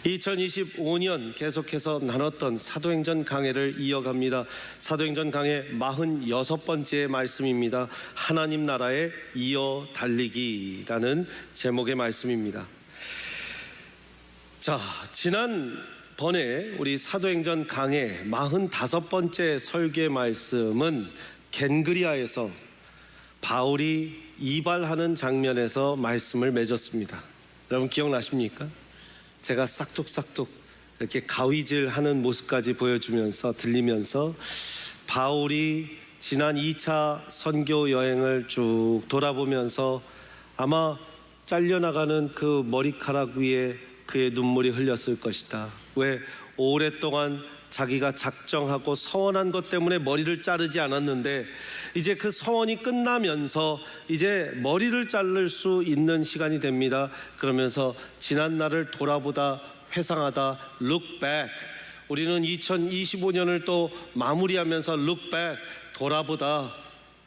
2025년 계속해서 나눴던 사도행전 강해를 이어갑니다. 사도행전 강해 46번째 말씀입니다. 하나님 나라에 이어 달리기라는 제목의 말씀입니다. 자, 지난번에 우리 사도행전 강해 45번째 설교의 말씀은 겐그리아에서 바울이 이발하는 장면에서 말씀을 맺었습니다. 여러분 기억나십니까? 제가 싹둑싹둑 이렇게 가위질하는 모습까지 보여주면서 들리면서 바울이 지난 2차 선교 여행을 쭉 돌아보면서 아마 잘려나가는 그 머리카락 위에 그의 눈물이 흘렸을 것이다. 왜? 오랫동안 자기가 작정하고 서원한 것 때문에 머리를 자르지 않았는데 이제 그 서원이 끝나면서 이제 머리를 자를 수 있는 시간이 됩니다. 그러면서 지난 날을 돌아보다 회상하다 look back, 우리는 2025년을 또 마무리하면서 look back, 돌아보다.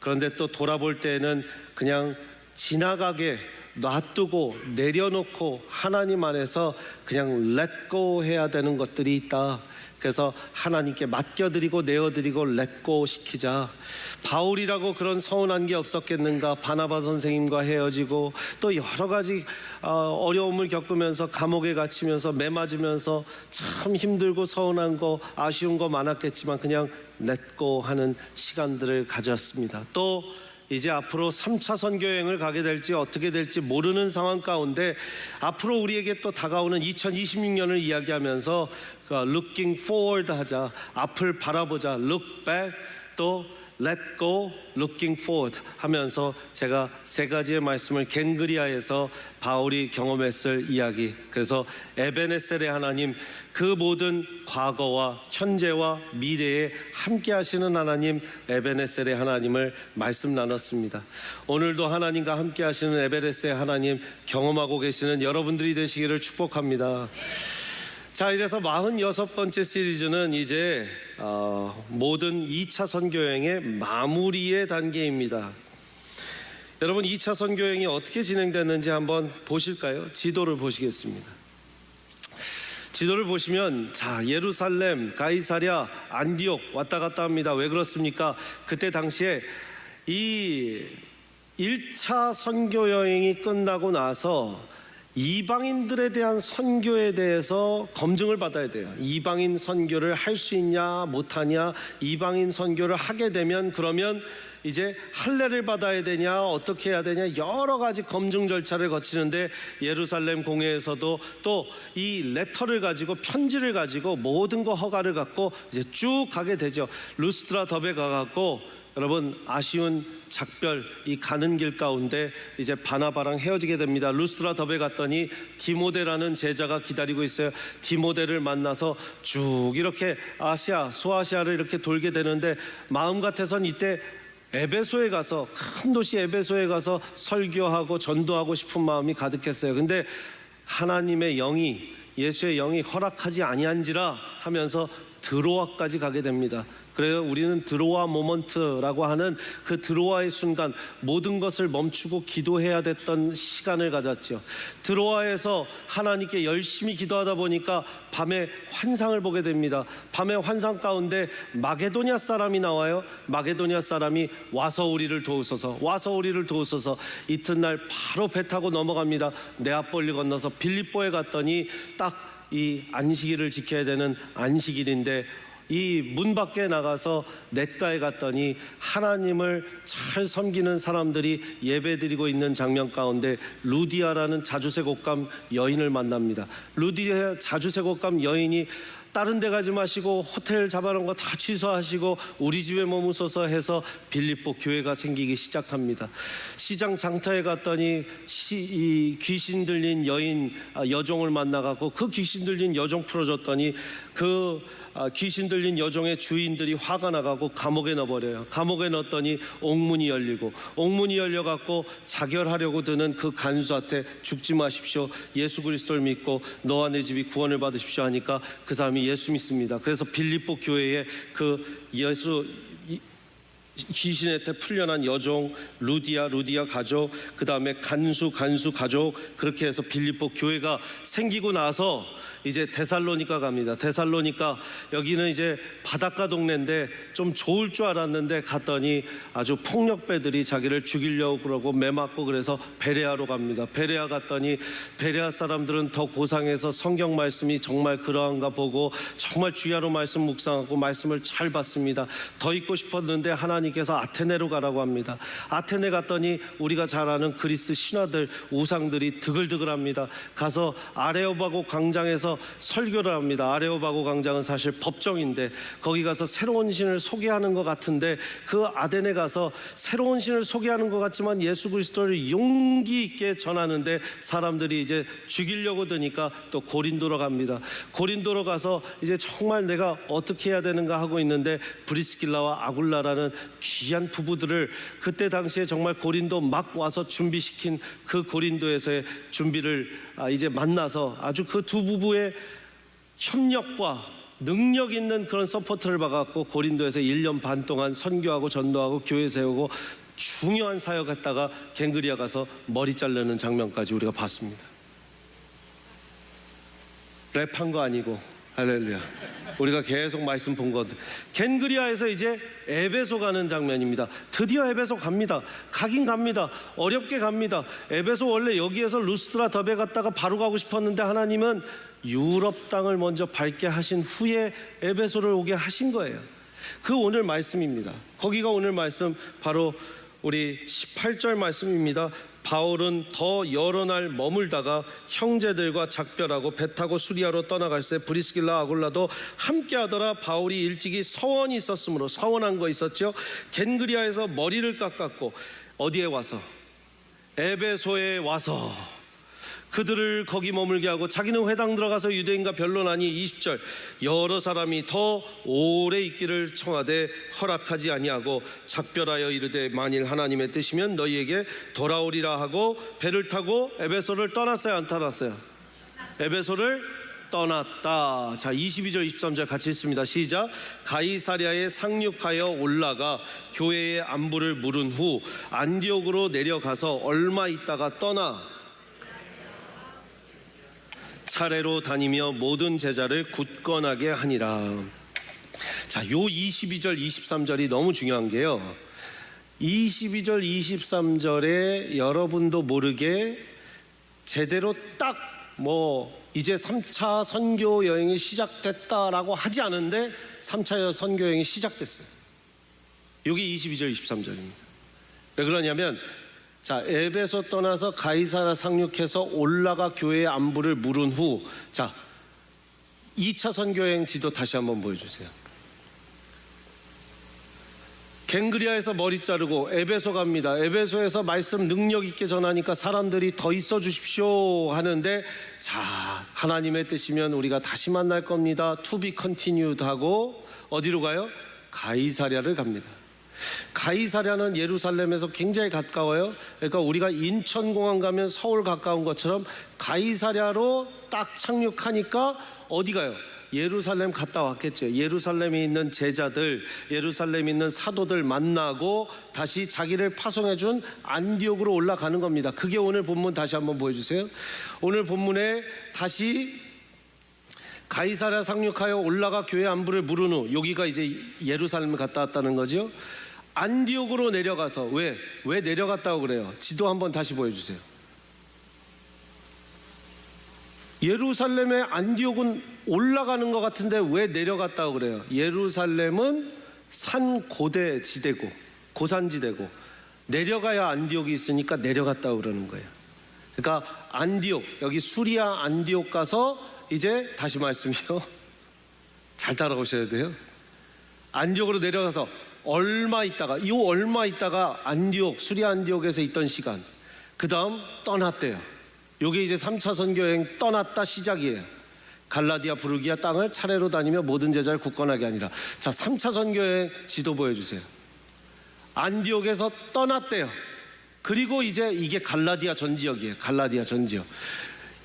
그런데 또 돌아볼 때에는 그냥 지나가게 놔두고 내려놓고 하나님 안에서 그냥 let go 해야 되는 것들이 있다. 그래서 하나님께 맡겨드리고 내어드리고 렛고 시키자. 바울이라고 그런 서운한 게 없었겠는가. 바나바 선생님과 헤어지고 또 여러 가지 어려움을 겪으면서 감옥에 갇히면서 매 맞으면서 참 힘들고 서운한 거 아쉬운 거 많았겠지만 그냥 렛고 하는 시간들을 가졌습니다. 또 이제 앞으로 3차 선교여행을 가게 될지 어떻게 될지 모르는 상황 가운데 앞으로 우리에게 또 다가오는 2026년을 이야기하면서 looking forward 하자. 앞을 바라보자. look back, 또 let go, looking forward 하면서 제가 세 가지의 말씀을 겐그리아에서 바울이 경험했을 이야기, 그래서 에베네셀의 하나님, 그 모든 과거와 현재와 미래에 함께 하시는 하나님 에베네셀의 하나님을 말씀 나눴습니다. 오늘도 하나님과 함께 하시는 에베네셀의 하나님 경험하고 계시는 여러분들이 되시기를 축복합니다. 자, 이래서 46번째 시리즈는 이제 모든 2차 선교여행의 마무리의 단계입니다. 여러분 2차 선교여행이 어떻게 진행됐는지 한번 보실까요? 지도를 보시겠습니다. 지도를 보시면 자, 예루살렘, 가이사랴, 안디옥 왔다 갔다 합니다. 왜 그렇습니까? 그때 당시에 이 1차 선교여행이 끝나고 나서 이방인들에 대한 선교에 대해서 검증을 받아야 돼요. 이방인 선교를 할 수 있냐 못하냐, 이방인 선교를 하게 되면 그러면 이제 할례를 받아야 되냐 어떻게 해야 되냐 여러 가지 검증 절차를 거치는데 예루살렘 공회에서도 또 이 레터를 가지고 편지를 가지고 모든 거 허가를 갖고 이제 쭉 가게 되죠. 루스드라 더베 가갖고 여러분 아쉬운 작별, 이 가는 길 가운데 이제 바나바랑 헤어지게 됩니다. 루스드라 더베 갔더니 디모데라는 제자가 기다리고 있어요. 디모데를 만나서 쭉 이렇게 아시아, 소아시아를 이렇게 돌게 되는데 마음 같아선 이때 에베소에 가서, 큰 도시 에베소에 가서 설교하고 전도하고 싶은 마음이 가득했어요. 근데 하나님의 영이, 예수의 영이 허락하지 아니한지라 하면서 드로아까지 가게 됩니다. 그래서 우리는 드로아 모먼트라고 하는 그 드로아의 순간, 모든 것을 멈추고 기도해야 됐던 시간을 가졌죠. 드로아에서 하나님께 열심히 기도하다 보니까 밤에 환상을 보게 됩니다. 밤에 환상 가운데 마게도냐 사람이 나와요. 마게도냐 사람이 와서 우리를 도우소서, 와서 우리를 도우소서. 이튿날 바로 배 타고 넘어갑니다. 네아폴리 건너서 빌립보에 갔더니 딱 이 안식일을 지켜야 되는 안식일인데 이 문 밖에 나가서 냇가에 갔더니 하나님을 잘 섬기는 사람들이 예배드리고 있는 장면 가운데 루디아라는 자주색 옷감 여인을 만납니다. 루디아 자주색 옷감 여인이 다른 데 가지 마시고 호텔 잡아놓은 거 다 취소하시고 우리 집에 머무셔서 해서 빌립보 교회가 생기기 시작합니다. 시장 장터에 갔더니 이 귀신 들린 여종을 만나갖고 그 귀신 들린 여종 풀어줬더니 그 귀신 들린 여종의 주인들이 화가 나가고 감옥에 넣어버려요. 감옥에 넣었더니 옥문이 열리고, 옥문이 열려갖고 자결하려고 드는 그 간수한테 죽지 마십시오, 예수 그리스도를 믿고 너와 내 집이 구원을 받으십시오 하니까 그 사람이 예수 믿습니다. 그래서 빌립보 교회에 그 예수 귀신의 태 풀려난 여종 루디아 가족, 그 다음에 간수 가족, 그렇게 해서 빌립보 교회가 생기고 나서 이제 데살로니가 갑니다. 데살로니가 여기는 이제 바닷가 동네인데 좀 좋을 줄 알았는데 갔더니 아주 폭력배들이 자기를 죽이려고 그러고 매맞고, 그래서 베레아로 갑니다. 베레아 갔더니 베레아 사람들은 더 고상해서 성경 말씀이 정말 그러한가 보고 정말 주야로 말씀 묵상하고 말씀을 잘 받습니다. 더 있고 싶었는데 하나님께서 아테네로 가라고 합니다. 아테네 갔더니 우리가 잘 아는 그리스 신화들, 우상들이 드글드글합니다. 가서 아레오바고 광장에서 설교를 합니다. 아레오바고 광장은 사실 법정인데 거기 가서 새로운 신을 소개하는 것 같은데, 그 아테네 가서 새로운 신을 소개하는 것 같지만 예수 그리스도를 용기 있게 전하는데 사람들이 이제 죽이려고 드니까 또 고린도로 갑니다. 고린도로 가서 이제 정말 내가 어떻게 해야 되는가 하고 있는데 브리스길라와 아굴라라는 귀한 부부들을, 그때 당시에 정말 고린도 막 와서 준비시킨 그 고린도에서의 준비를 이제 만나서 아주 그 두 부부의 협력과 능력 있는 그런 서포트를 받았고 고린도에서 1년 반 동안 선교하고 전도하고 교회 세우고 중요한 사역했다가 갱그리아 가서 머리 자르는 장면까지 우리가 봤습니다. 랩한 거 아니고, 할렐루야. 우리가 계속 말씀 본 거들. 갱그리아에서 이제 에베소 가는 장면입니다. 드디어 에베소 갑니다. 가긴 갑니다. 어렵게 갑니다. 에베소 원래 여기에서 루스트라 더베 갔다가 바로 가고 싶었는데 하나님은 유럽 땅을 먼저 밟게 하신 후에 에베소를 오게 하신 거예요. 그 오늘 말씀입니다. 거기가 오늘 말씀 바로 우리 18절 말씀입니다. 바울은 더 여러 날 머물다가 형제들과 작별하고 배 타고 수리아로 떠나갈새 브리스길라 아굴라도 함께 하더라. 바울이 일찍이 서원이 있었으므로, 서원한 거 있었죠. 겐그리아에서 머리를 깎았고 어디에 와서? 에베소에 와서 그들을 거기 머물게 하고 자기는 회당 들어가서 유대인과 변론하니 20절 여러 사람이 더 오래 있기를 청하되 허락하지 아니하고 작별하여 이르되 만일 하나님의 뜻이면 너희에게 돌아오리라 하고 배를 타고 에베소를 떠났어요, 안 떠났어요? 에베소를 떠났다. 자, 22절 23절 같이 읽습니다. 시작. 가이사랴에 상륙하여 올라가 교회의 안부를 물은 후 안디옥으로 내려가서 얼마 있다가 떠나 차례로 다니며 모든 제자를 굳건하게 하니라. 자, 요 22절 23절이 너무 중요한 게요, 22절 23절에 여러분도 모르게 제대로 딱 이제 3차 선교 여행이 시작됐다라고 하지 않은데 3차 선교 여행이 시작됐어요. 요게 22절 23절입니다 왜 그러냐면, 자, 에베소 떠나서 가이사랴 상륙해서 올라가 교회의 안부를 물은 후, 자, 2차 선교여행 지도 다시 한번 보여주세요. 갱그리아에서 머리 자르고 에베소 갑니다. 에베소에서 말씀 능력 있게 전하니까 사람들이 더 있어 주십시오 하는데, 자, 하나님의 뜻이면 우리가 다시 만날 겁니다. To be continued 하고 어디로 가요? 가이사랴를 갑니다. 가이사랴는 예루살렘에서 굉장히 가까워요. 그러니까 우리가 인천공항 가면 서울 가까운 것처럼 가이사랴로 딱 착륙하니까 어디 가요? 예루살렘 갔다 왔겠죠. 예루살렘에 있는 제자들, 예루살렘에 있는 사도들 만나고 다시 자기를 파송해 준 안디옥으로 올라가는 겁니다. 그게 오늘 본문 다시 한번 보여주세요. 오늘 본문에 다시 가이사랴 상륙하여 올라가 교회 안부를 물은 후, 여기가 이제 예루살렘을 갔다 왔다는 거죠. 안디옥으로 내려가서, 왜 내려갔다고 그래요? 지도 한번 다시 보여주세요. 예루살렘의 안디옥은 올라가는 것 같은데 왜 내려갔다고 그래요? 예루살렘은 산 고대 지대고 고산지대고 내려가야 안디옥이 있으니까 내려갔다고 그러는 거예요. 그러니까 안디옥, 여기 수리아 안디옥 가서 이제 다시 말씀이요, 잘 따라오셔야 돼요. 안디옥으로 내려가서 얼마 있다가 안디옥, 수리아 안디옥에서 있던 시간, 그 다음 떠났대요. 요게 이제 3차 선교여행 떠났다 시작이에요. 갈라디아 부르기아 땅을 차례로 다니며 모든 제자를 굳건하게 하니라. 자, 3차 선교여행 지도 보여주세요. 안디옥에서 떠났대요. 그리고 이제 이게 갈라디아 전 지역이에요. 갈라디아 전 지역.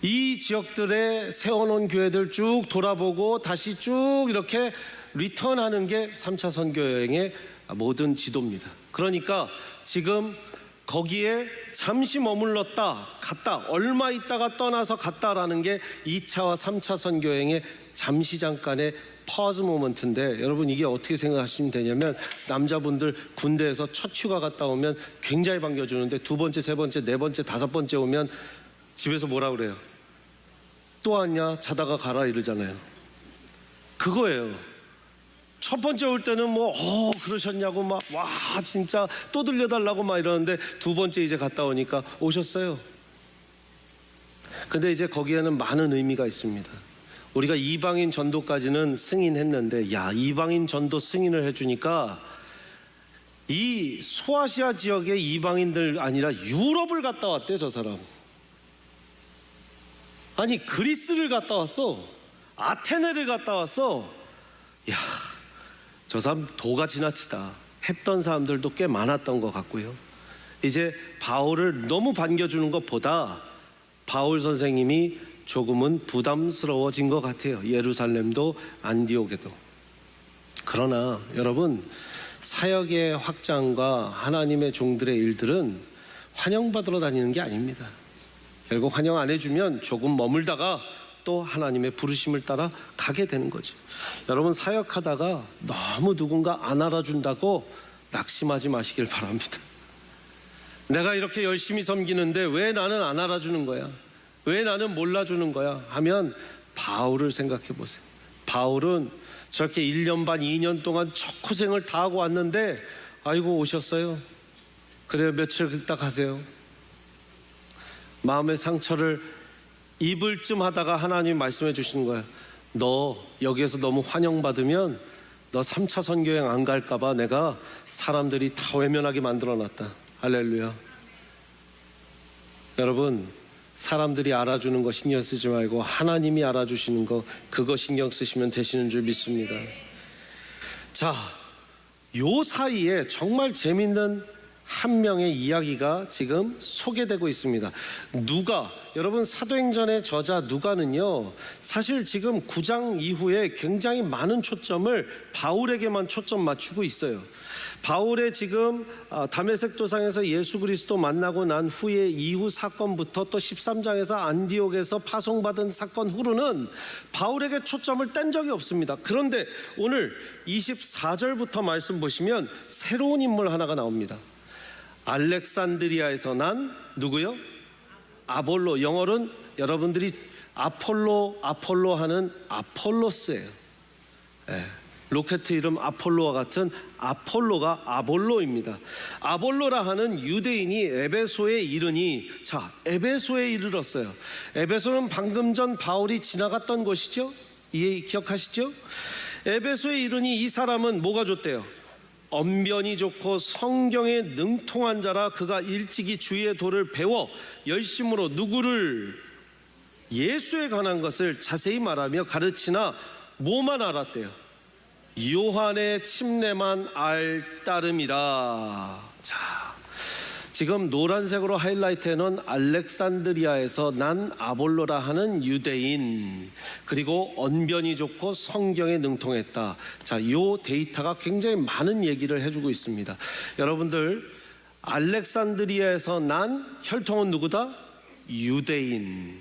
이 지역들에 세워놓은 교회들 쭉 돌아보고 다시 쭉 이렇게 리턴하는 게 3차 선교여행의 모든 지도입니다. 그러니까 지금 거기에 잠시 머물렀다 갔다 얼마 있다가 떠나서 갔다라는 게 2차와 3차 선교행의 잠시 잠깐의 퍼즈 모먼트인데, 여러분 이게 어떻게 생각하시면 되냐면, 남자분들 군대에서 첫 휴가 갔다 오면 굉장히 반겨주는데 두 번째, 세 번째, 네 번째, 다섯 번째 오면 집에서 뭐라 그래요? 또 왔냐? 자다가 가라 이러잖아요. 그거예요. 첫 번째 올 때는 그러셨냐고 막 와 진짜 또 들려달라고 막 이러는데, 두 번째 이제 갔다 오니까 오셨어요. 근데 이제 거기에는 많은 의미가 있습니다. 우리가 이방인 전도까지는 승인했는데, 야, 이방인 전도 승인을 해주니까 이 소아시아 지역의 이방인들 아니라 유럽을 갔다 왔대, 저 사람. 아니 그리스를 갔다 왔어. 아테네를 갔다 왔어. 야, 저 사람 도가 지나치다 했던 사람들도 꽤 많았던 것 같고요. 이제 바울을 너무 반겨주는 것보다 바울 선생님이 조금은 부담스러워진 것 같아요. 예루살렘도 안디옥에도. 그러나 여러분, 사역의 확장과 하나님의 종들의 일들은 환영받으러 다니는 게 아닙니다. 결국 환영 안 해주면 조금 머물다가 또 하나님의 부르심을 따라 가게 되는 거죠. 여러분, 사역하다가 너무 누군가 안 알아준다고 낙심하지 마시길 바랍니다. 내가 이렇게 열심히 섬기는데 왜 나는 안 알아주는 거야? 왜 나는 몰라주는 거야? 하면 바울을 생각해 보세요. 바울은 저렇게 1년 반 2년 동안 척고생을 다 하고 왔는데, 아이고 오셨어요? 그래요, 며칠 있다 가세요. 마음의 상처를 입을 쯤 하다가 하나님이 말씀해 주시는 거예요. 너 여기에서 너무 환영받으면 너 3차 선교행 안 갈까 봐 내가 사람들이 다 외면하게 만들어놨다. 할렐루야. 여러분, 사람들이 알아주는 거 신경 쓰지 말고 하나님이 알아주시는 거, 그거 신경 쓰시면 되시는 줄 믿습니다. 자, 요 사이에 정말 재밌는 한 명의 이야기가 지금 소개되고 있습니다. 누가, 여러분 사도행전의 저자 누가는요, 사실 지금 9장 이후에 굉장히 많은 초점을 바울에게만 초점 맞추고 있어요. 바울의 지금 다메섹 도상에서 예수 그리스도 만나고 난 후에 이후 사건부터 또 13장에서 안디옥에서 파송받은 사건 후로는 바울에게 초점을 뗀 적이 없습니다. 그런데 오늘 24절부터 말씀 보시면 새로운 인물 하나가 나옵니다. 알렉산드리아에서 난 누구요? 아볼로. 영어로는 여러분들이 아폴로 하는 아폴로스예요. 로켓 이름 아폴로와 같은 아폴로가 아볼로입니다. 아볼로라 하는 유대인이 에베소에 이르니, 자, 에베소에 이르렀어요. 에베소는 방금 전 바울이 지나갔던 곳이죠. 기억하시죠? 에베소에 이르니 이 사람은 뭐가 좋대요? 언변이 좋고 성경에 능통한 자라. 그가 일찍이 주의 도를 배워 열심으로 누구를? 예수에 관한 것을 자세히 말하며 가르치나 뭐만 알았대요? 요한의 침례만 알따름이라. 자, 지금 노란색으로 하이라이트 해놓은 알렉산드리아에서 난 아볼로라 하는 유대인, 그리고 언변이 좋고 성경에 능통했다. 자, 요 데이터가 굉장히 많은 얘기를 해주고 있습니다. 여러분들, 알렉산드리아에서 난 혈통은 누구다? 유대인.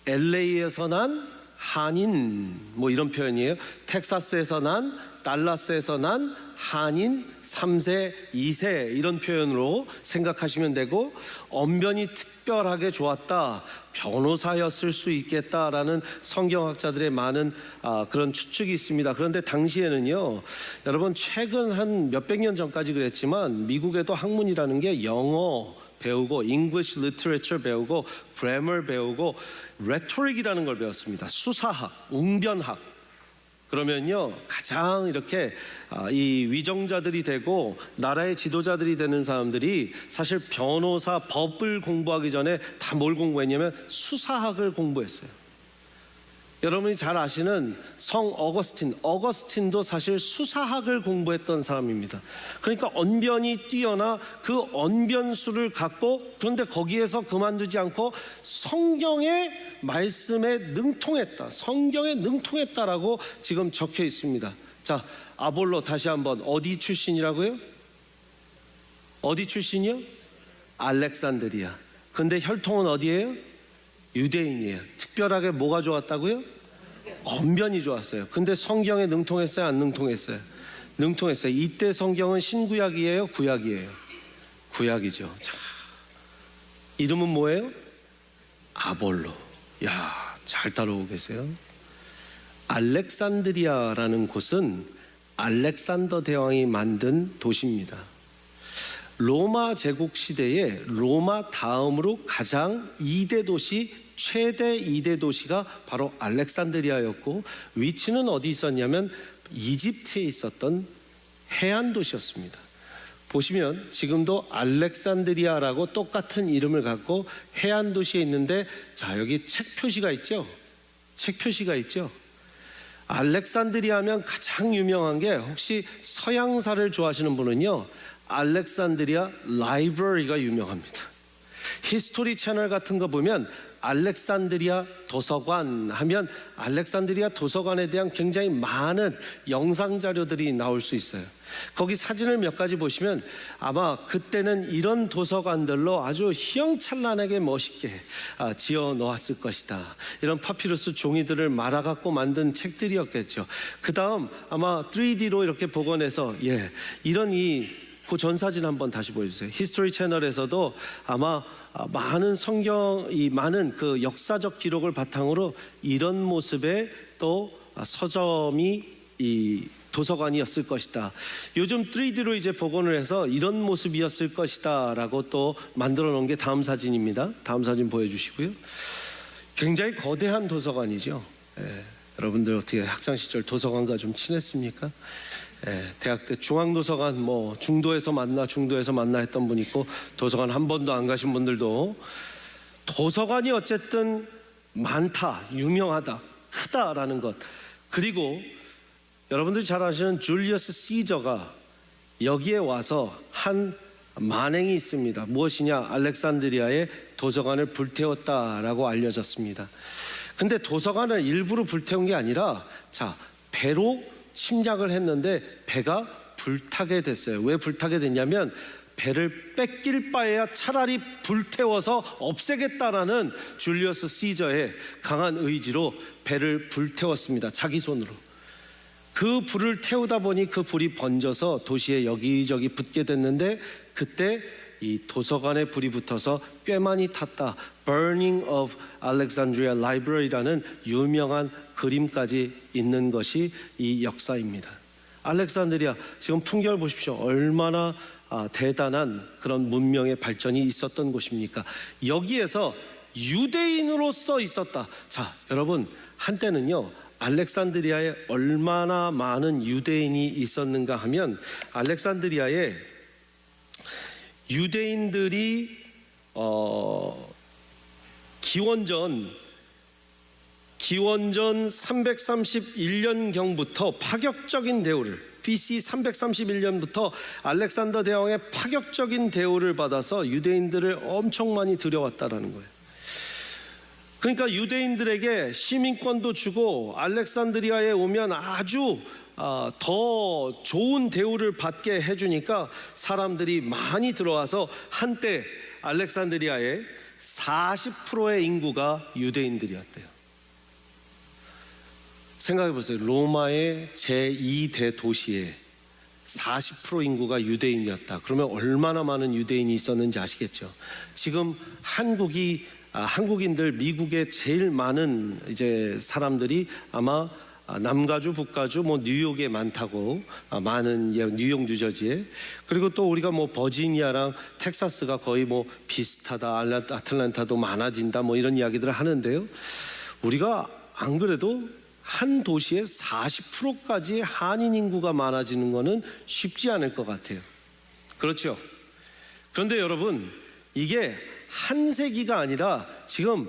LA에서 난 한인, 뭐 이런 표현이에요. 텍사스에서 난, 달라스에서 난 한인 3세, 2세 이런 표현으로 생각하시면 되고, 언변이 특별하게 좋았다, 변호사였을 수 있겠다라는 성경학자들의 많은 그런 추측이 있습니다. 그런데 당시에는요, 여러분 최근 한 몇백 년 전까지 그랬지만 미국에도 학문이라는 게 영어 배우고 English Literature 배우고 Grammar 배우고 Rhetoric이라는 걸 배웠습니다. 수사학, 웅변학. 그러면요, 가장 이렇게 이 위정자들이 되고 나라의 지도자들이 되는 사람들이 사실 변호사, 법을 공부하기 전에 다 뭘 공부했냐면 수사학을 공부했어요. 여러분이 잘 아시는 성 어거스틴도 사실 수사학을 공부했던 사람입니다. 그러니까 언변이 뛰어나 그 언변수를 갖고, 그런데 거기에서 그만두지 않고 성경의 말씀에 능통했다, 성경에 능통했다라고 지금 적혀 있습니다. 자, 아볼로 다시 한번 어디 출신이라고요? 어디 출신이요? 알렉산드리아. 근데 혈통은 어디예요? 유대인이에요. 특별하게 뭐가 좋았다고요? 언변이 좋았어요. 근데 성경에 능통했어요? 안 능통했어요? 능통했어요. 이때 성경은 신구약이에요? 구약이에요? 구약이죠. 자, 이름은 뭐예요? 아볼로. 야, 잘 따라오고 계세요. 알렉산드리아라는 곳은 알렉산더 대왕이 만든 도시입니다. 로마 제국 시대에 로마 다음으로 가장 2대 도시, 최대 2대 도시가 바로 알렉산드리아였고, 위치는 어디 있었냐면 이집트에 있었던 해안 도시였습니다. 보시면 지금도 알렉산드리아라고 똑같은 이름을 갖고 해안 도시에 있는데, 자, 여기 책 표시가 있죠? 책 표시가 있죠? 알렉산드리아 하면 가장 유명한 게, 혹시 서양사를 좋아하시는 분은요, 알렉산드리아 라이브러리가 유명합니다. 히스토리 채널 같은 거 보면 알렉산드리아 도서관 하면 알렉산드리아 도서관에 대한 굉장히 많은 영상 자료들이 나올 수 있어요. 거기 사진을 몇 가지 보시면 아마 그때는 이런 도서관들로 아주 휘황찬란하게 멋있게 지어 놓았을 것이다. 이런 파피루스 종이들을 말아갖고 만든 책들이었겠죠. 그 다음 아마 3D로 이렇게 복원해서 이런 그 전 사진 한번 다시 보여주세요. 히스토리 채널에서도 아마 많은 많은 그 역사적 기록을 바탕으로 이런 모습의 또 서점이 이 도서관이었을 것이다. 요즘 3D로 이제 복원을 해서 이런 모습이었을 것이다라고 또 만들어 놓은 게 다음 사진입니다. 다음 사진 보여주시고요. 굉장히 거대한 도서관이죠. 여러분들 어떻게 학창 시절 도서관과 좀 친했습니까? 대학 때 중앙도서관 중도에서 만나 했던 분 있고, 도서관 한 번도 안 가신 분들도, 도서관이 어쨌든 많다, 유명하다, 크다라는 것. 그리고 여러분들이 잘 아시는 줄리어스 시저가 여기에 와서 한 만행이 있습니다. 무엇이냐? 알렉산드리아의 도서관을 불태웠다라고 알려졌습니다. 근데 도서관을 일부러 불태운 게 아니라, 자, 배로 침략을 했는데 배가 불타게 됐어요. 왜 불타게 됐냐면, 배를 뺏길 바에야 차라리 불태워서 없애겠다라는 줄리어스 시저의 강한 의지로 배를 불태웠습니다. 자기 손으로. 그 불을 태우다 보니 그 불이 번져서 도시에 여기저기 붙게 됐는데, 그때 이 도서관에 불이 붙어서 꽤 많이 탔다. Burning of Alexandria Library라는 유명한 그림까지 있는 것이 이 역사입니다. 알렉산드리아 지금 풍경을 보십시오. 얼마나 대단한 그런 문명의 발전이 있었던 곳입니까? 여기에서 유대인으로서 있었다. 자, 여러분, 한때는요, 알렉산드리아에 얼마나 많은 유대인이 있었는가 하면, 알렉산드리아에 유대인들이 기원전 331년경부터 파격적인 대우를, BC 331년부터 알렉산더 대왕의 파격적인 대우를 받아서 유대인들을 엄청 많이 들여왔다라는 거예요. 그러니까 유대인들에게 시민권도 주고 알렉산드리아에 오면 아주 더 좋은 대우를 받게 해주니까 사람들이 많이 들어와서 한때 알렉산드리아의 40%의 인구가 유대인들이었대요. 생각해 보세요. 로마의 제2대 도시에 40% 인구가 유대인이었다. 그러면 얼마나 많은 유대인이 있었는지 아시겠죠? 지금 한국인들, 미국의 제일 많은 이제 사람들이 아마 남가주, 북가주, 뉴욕에 많다고, 많은 뉴욕, 뉴저지에. 그리고 또 우리가 버지니아랑 텍사스가 거의 비슷하다, 아틀란타도 많아진다, 이런 이야기들을 하는데요. 우리가 안 그래도 한 도시에 40%까지 한인 인구가 많아지는 것은 쉽지 않을 것 같아요. 그렇죠? 그런데 여러분, 이게 한 세기가 아니라 지금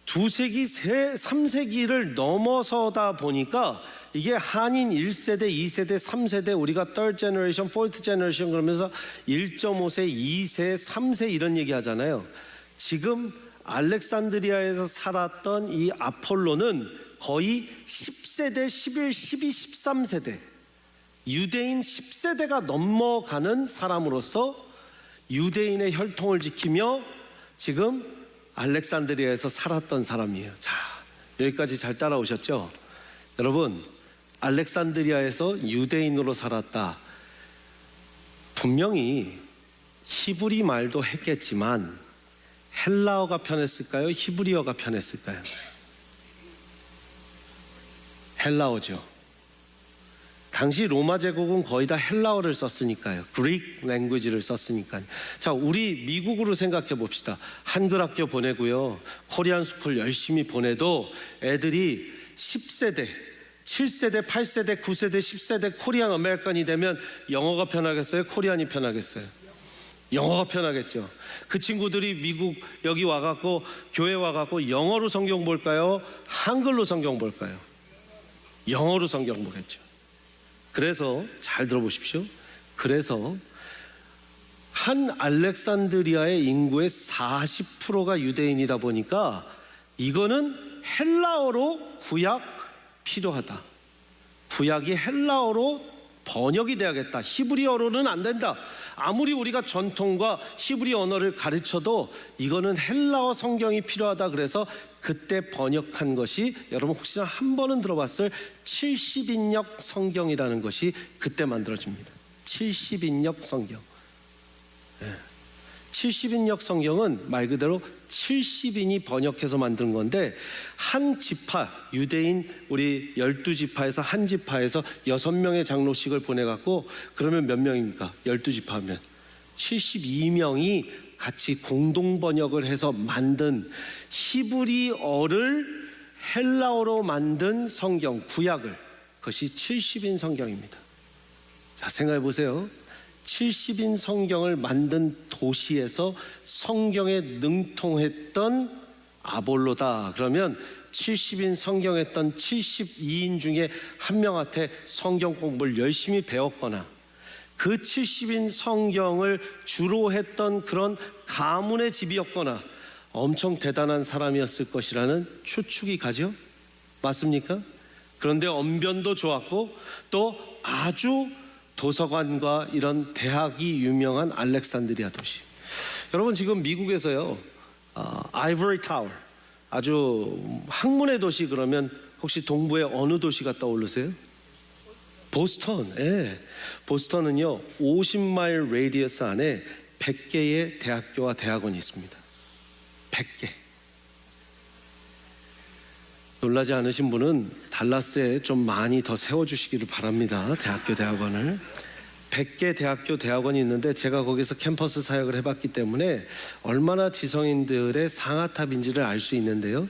2세기, 3세기를 넘어서다 보니까 이게 한인 1세대, 2세대, 3세대, 우리가 3rd generation, 4th generation 그러면서 1.5세, 2세, 3세 이런 얘기 하잖아요. 지금 알렉산드리아에서 살았던 이 아폴로는 거의 10세대, 11, 12, 13세대 유대인 10세대가 넘어가는 사람으로서 유대인의 혈통을 지키며 지금 알렉산드리아에서 살았던 사람이에요. 자, 여기까지 잘 따라오셨죠? 여러분, 알렉산드리아에서 유대인으로 살았다. 분명히 히브리 말도 했겠지만 헬라어가 편했을까요? 히브리어가 편했을까요? 헬라어죠. 당시 로마 제국은 거의 다 헬라어를 썼으니까요. 그릭 랭귀지를 썼으니까요. 자, 우리 미국으로 생각해 봅시다. 한글 학교 보내고요, 코리안 스쿨 열심히 보내도 애들이 10세대, 7세대, 8세대, 9세대, 10세대 코리안 아메리칸이 되면 영어가 편하겠어요? 코리안이 편하겠어요? 영어가 편하겠죠. 그 친구들이 미국 여기 와갖고 교회 와갖고 영어로 성경 볼까요? 한글로 성경 볼까요? 영어로 성경 보겠죠. 그래서 잘 들어보십시오. 그래서 한 알렉산드리아의 인구의 40%가 유대인이다 보니까 이거는 헬라어로 구약 필요하다. 구약이 헬라어로 번역이 돼야겠다. 히브리어로는 안 된다. 아무리 우리가 전통과 히브리 언어를 가르쳐도 이거는 헬라어 성경이 필요하다. 그래서 그때 번역한 것이, 여러분 혹시나 한 번은 들어봤을 70인역 성경이라는 것이 그때 만들어집니다. 70인역 성경. 70인역 성경은 말 그대로 70인이 번역해서 만든 건데, 한 지파, 유대인 우리 12지파에서 한 지파에서 6명의 장로씩을 보내갖고, 그러면 몇 명입니까? 12지파면 72명이 같이 공동 번역을 해서 만든 히브리어를 헬라어로 만든 성경, 구약을, 그것이 70인 성경입니다. 자, 생각해 보세요. 70인 성경을 만든 도시에서 성경에 능통했던 아볼로다. 그러면 70인 성경했던 72인 중에 한 명한테 성경 공부를 열심히 배웠거나, 그 70인 성경을 주로 했던 그런 가문의 집이었거나 엄청 대단한 사람이었을 것이라는 추측이 가죠. 맞습니까? 그런데 언변도 좋았고 또 아주 도서관과 이런 대학이 유명한 알렉산드리아 도시. 여러분, 지금 미국에서요, 아이보리 타워, 아주 학문의 도시 그러면 혹시 동부의 어느 도시가 떠오르세요? 보스턴. 예. 보스턴은요 50마일 레디어스 안에 100개의 대학교와 대학원이 있습니다. 100개. 놀라지 않으신 분은 달라스에 좀 많이 더 세워주시기를 바랍니다. 대학교 대학원을. 100개 대학교 대학원이 있는데 제가 거기서 캠퍼스 사역을 해봤기 때문에 얼마나 지성인들의 상아탑인지를 알 수 있는데요,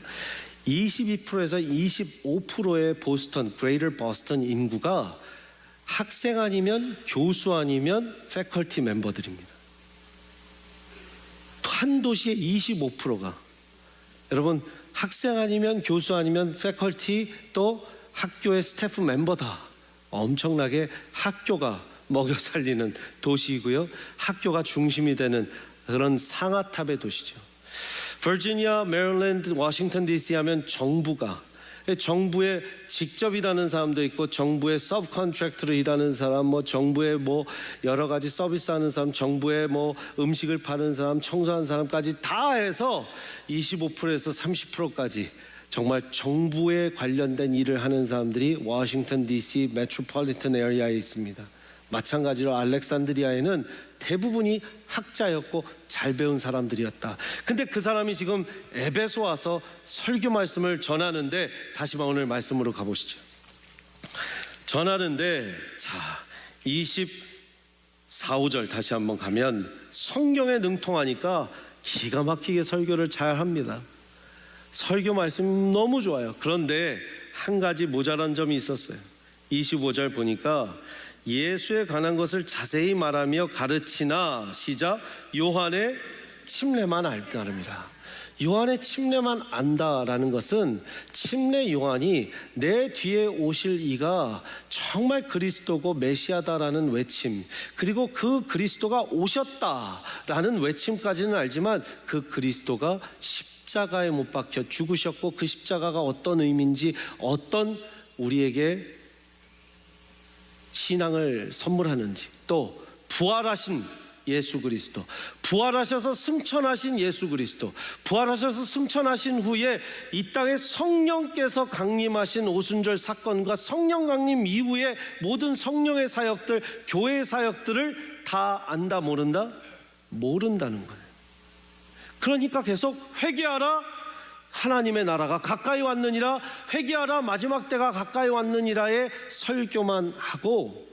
22%에서 25%의 보스턴, 그레이터 보스턴 인구가 학생 아니면 교수 아니면 패컬티 멤버들입니다. 한 도시의 25%가, 여러분, 학생 아니면 교수 아니면 패컬티, 또 학교의 스태프 멤버다. 엄청나게 학교가 먹여 살리는 도시이고요, 학교가 중심이 되는 그런 상아탑의 도시죠. 버지니아, 메릴랜드, 워싱턴 DC 하면 정부에 직접 일하는 사람도 있고, 정부의 서브 컨트랙트로 일하는 사람, 뭐 정부에 뭐 여러 가지 서비스하는 사람, 정부에 뭐 음식을 파는 사람, 청소하는 사람까지 다 해서 25%에서 30%까지 정말 정부에 관련된 일을 하는 사람들이 워싱턴 DC 메트로폴리탄 에리아에 있습니다. 마찬가지로 알렉산드리아에는 대부분이 학자였고 잘 배운 사람들이었다. 근데 그 사람이 지금 에베소 와서 설교 말씀을 전하는데, 다시 오늘 말씀으로 가보시죠. 전하는데, 자, 24, 5절 다시 한번 가면 성경에 능통하니까 기가 막히게 설교를 잘 합니다. 설교 말씀 너무 좋아요. 그런데 한 가지 모자란 점이 있었어요. 25절 보니까 예수에 관한 것을 자세히 말하며 가르치나, 시작, 요한의 침례만 알 따름이라. 요한의 침례만 안다라는 것은, 침례 요한이 내 뒤에 오실 이가 정말 그리스도고 메시아다라는 외침, 그리고 그 그리스도가 오셨다라는 외침까지는 알지만, 그 그리스도가 십자가에 못 박혀 죽으셨고 그 십자가가 어떤 의미인지, 어떤 우리에게 신앙을 선물하는지, 또 부활하신 예수 그리스도, 부활하셔서 승천하신 예수 그리스도, 부활하셔서 승천하신 후에 이 땅에 성령께서 강림하신 오순절 사건과 성령 강림 이후에 모든 성령의 사역들, 교회의 사역들을 다 안다 모른다? 모른다는 거예요. 그러니까 계속 회개하라, 하나님의 나라가 가까이 왔느니라, 회개하라, 마지막 때가 가까이 왔느니라의 설교만 하고,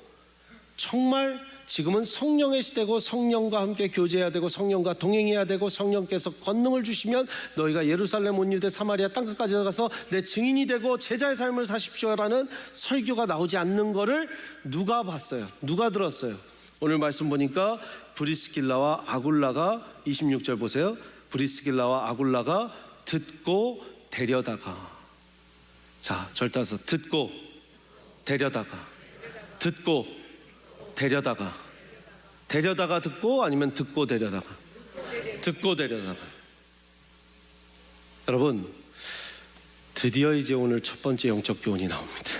정말 지금은 성령의 시대고 성령과 함께 교제해야 되고 성령과 동행해야 되고 성령께서 권능을 주시면 너희가 예루살렘 온 유대 사마리아 땅끝까지 가서 내 증인이 되고 제자의 삶을 사십시오라는 설교가 나오지 않는 거를 누가 봤어요? 누가 들었어요? 오늘 말씀 보니까 브리스길라와 아굴라가 26절 보세요. 브리스길라와 아굴라가 듣고 데려다가, 자 절따서 듣고 데려다가, 듣고 데려다가, 데려다가 듣고 아니면 듣고 데려다가, 듣고 데려다가. 여러분, 드디어 이제 오늘 첫 번째 영적 교훈이 나옵니다.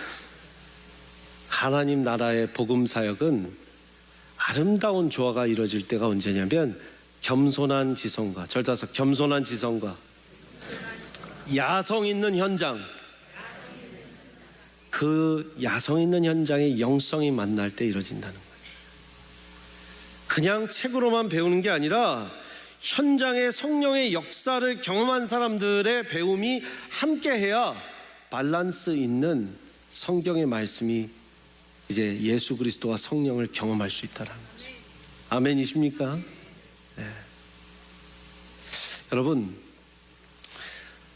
하나님 나라의 복음 사역은 아름다운 조화가 이루어질 때가 언제냐면 겸손한 지성과, 절따서 겸손한 지성과 야성 있는 현장, 그 야성 있는 현장의 영성이 만날 때 이루어진다는 거예요. 그냥 책으로만 배우는 게 아니라 현장의 성령의 역사를 경험한 사람들의 배움이 함께해야 밸런스 있는 성경의 말씀이 이제 예수 그리스도와 성령을 경험할 수 있다는 거죠. 아멘이십니까? 네. 여러분,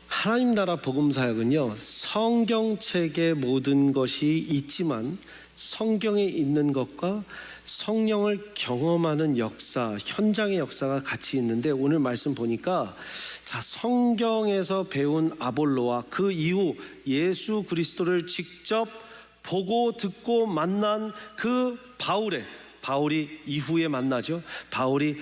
하나님 나라 복음 사역은요, 성경책의 모든 것이 있지만 성경에 있는 것과 성령을 경험하는 역사, 현장의 역사가 같이 있는데, 오늘 말씀 보니까 자, 성경에서 배운 아볼로와 그 이후 예수 그리스도를 직접 보고 듣고 만난 그 바울이 이후에 만나죠. 바울이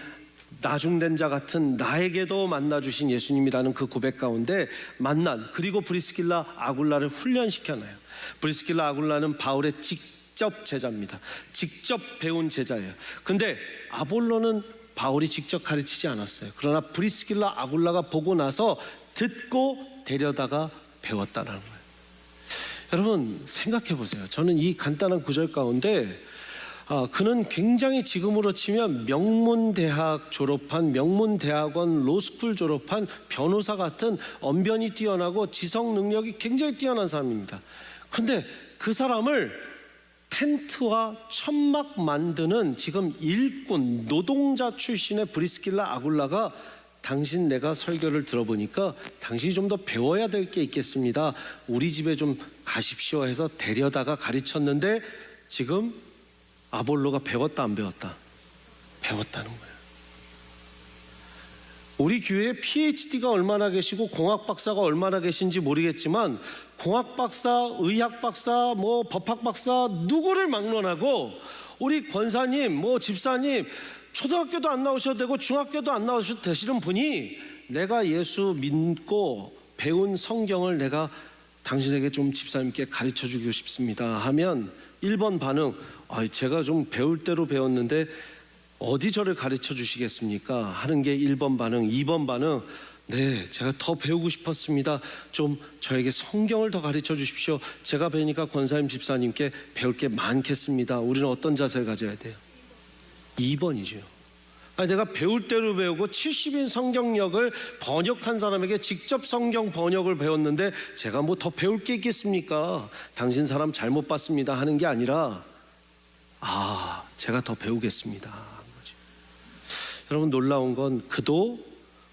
나중된 자 같은 나에게도 만나주신 예수님이라는 그 고백 가운데 만난, 그리고 브리스길라 아굴라를 훈련시켜놔요. 브리스길라 아굴라는 바울의 직접 제자입니다. 직접 배운 제자예요. 근데 아볼로는 바울이 직접 가르치지 않았어요. 그러나 브리스길라 아굴라가 보고 나서 듣고 데려다가 배웠다는 거예요. 여러분 생각해 보세요. 저는 이 간단한 구절 가운데 그는 굉장히 지금으로 치면 명문대학 졸업한, 명문대학원 로스쿨 졸업한 변호사 같은 언변이 뛰어나고 지성 능력이 굉장히 뛰어난 사람입니다. 근데 그 사람을 텐트와 천막 만드는 지금 일꾼, 노동자 출신의 브리스길라 아굴라가 당신 내가 설교를 들어보니까 당신이 좀 더 배워야 될 게 있겠습니다. 우리 집에 좀 가십시오 해서 데려다가 가르쳤는데 지금 아볼로가 배웠다 안 배웠다? 배웠다는 거예요. 우리 교회에 PhD가 얼마나 계시고 공학 박사가 얼마나 계신지 모르겠지만 공학 박사, 의학 박사, 법학 박사 누구를 막론하고 우리 권사님, 집사님 초등학교도 안 나오셔도 되고 중학교도 안 나오셔도 되시는 분이 내가 예수 믿고 배운 성경을 내가 당신에게 좀 집사님께 가르쳐 주고 싶습니다 하면 1번 반응, 제가 좀 배울 대로 배웠는데 어디 저를 가르쳐 주시겠습니까? 하는 게 1번 반응. 2번 반응, 네, 제가 더 배우고 싶었습니다. 좀 저에게 성경을 더 가르쳐 주십시오. 제가 배우니까 권사님 집사님께 배울 게 많겠습니다. 우리는 어떤 자세를 가져야 돼요? 2번이죠. 내가 배울 대로 배우고 70인 성경력을 번역한 사람에게 직접 성경 번역을 배웠는데 제가 더 배울 게 있겠습니까? 당신 사람 잘못 봤습니다 하는 게 아니라 제가 더 배우겠습니다 하는 거죠. 여러분 놀라운 건 그도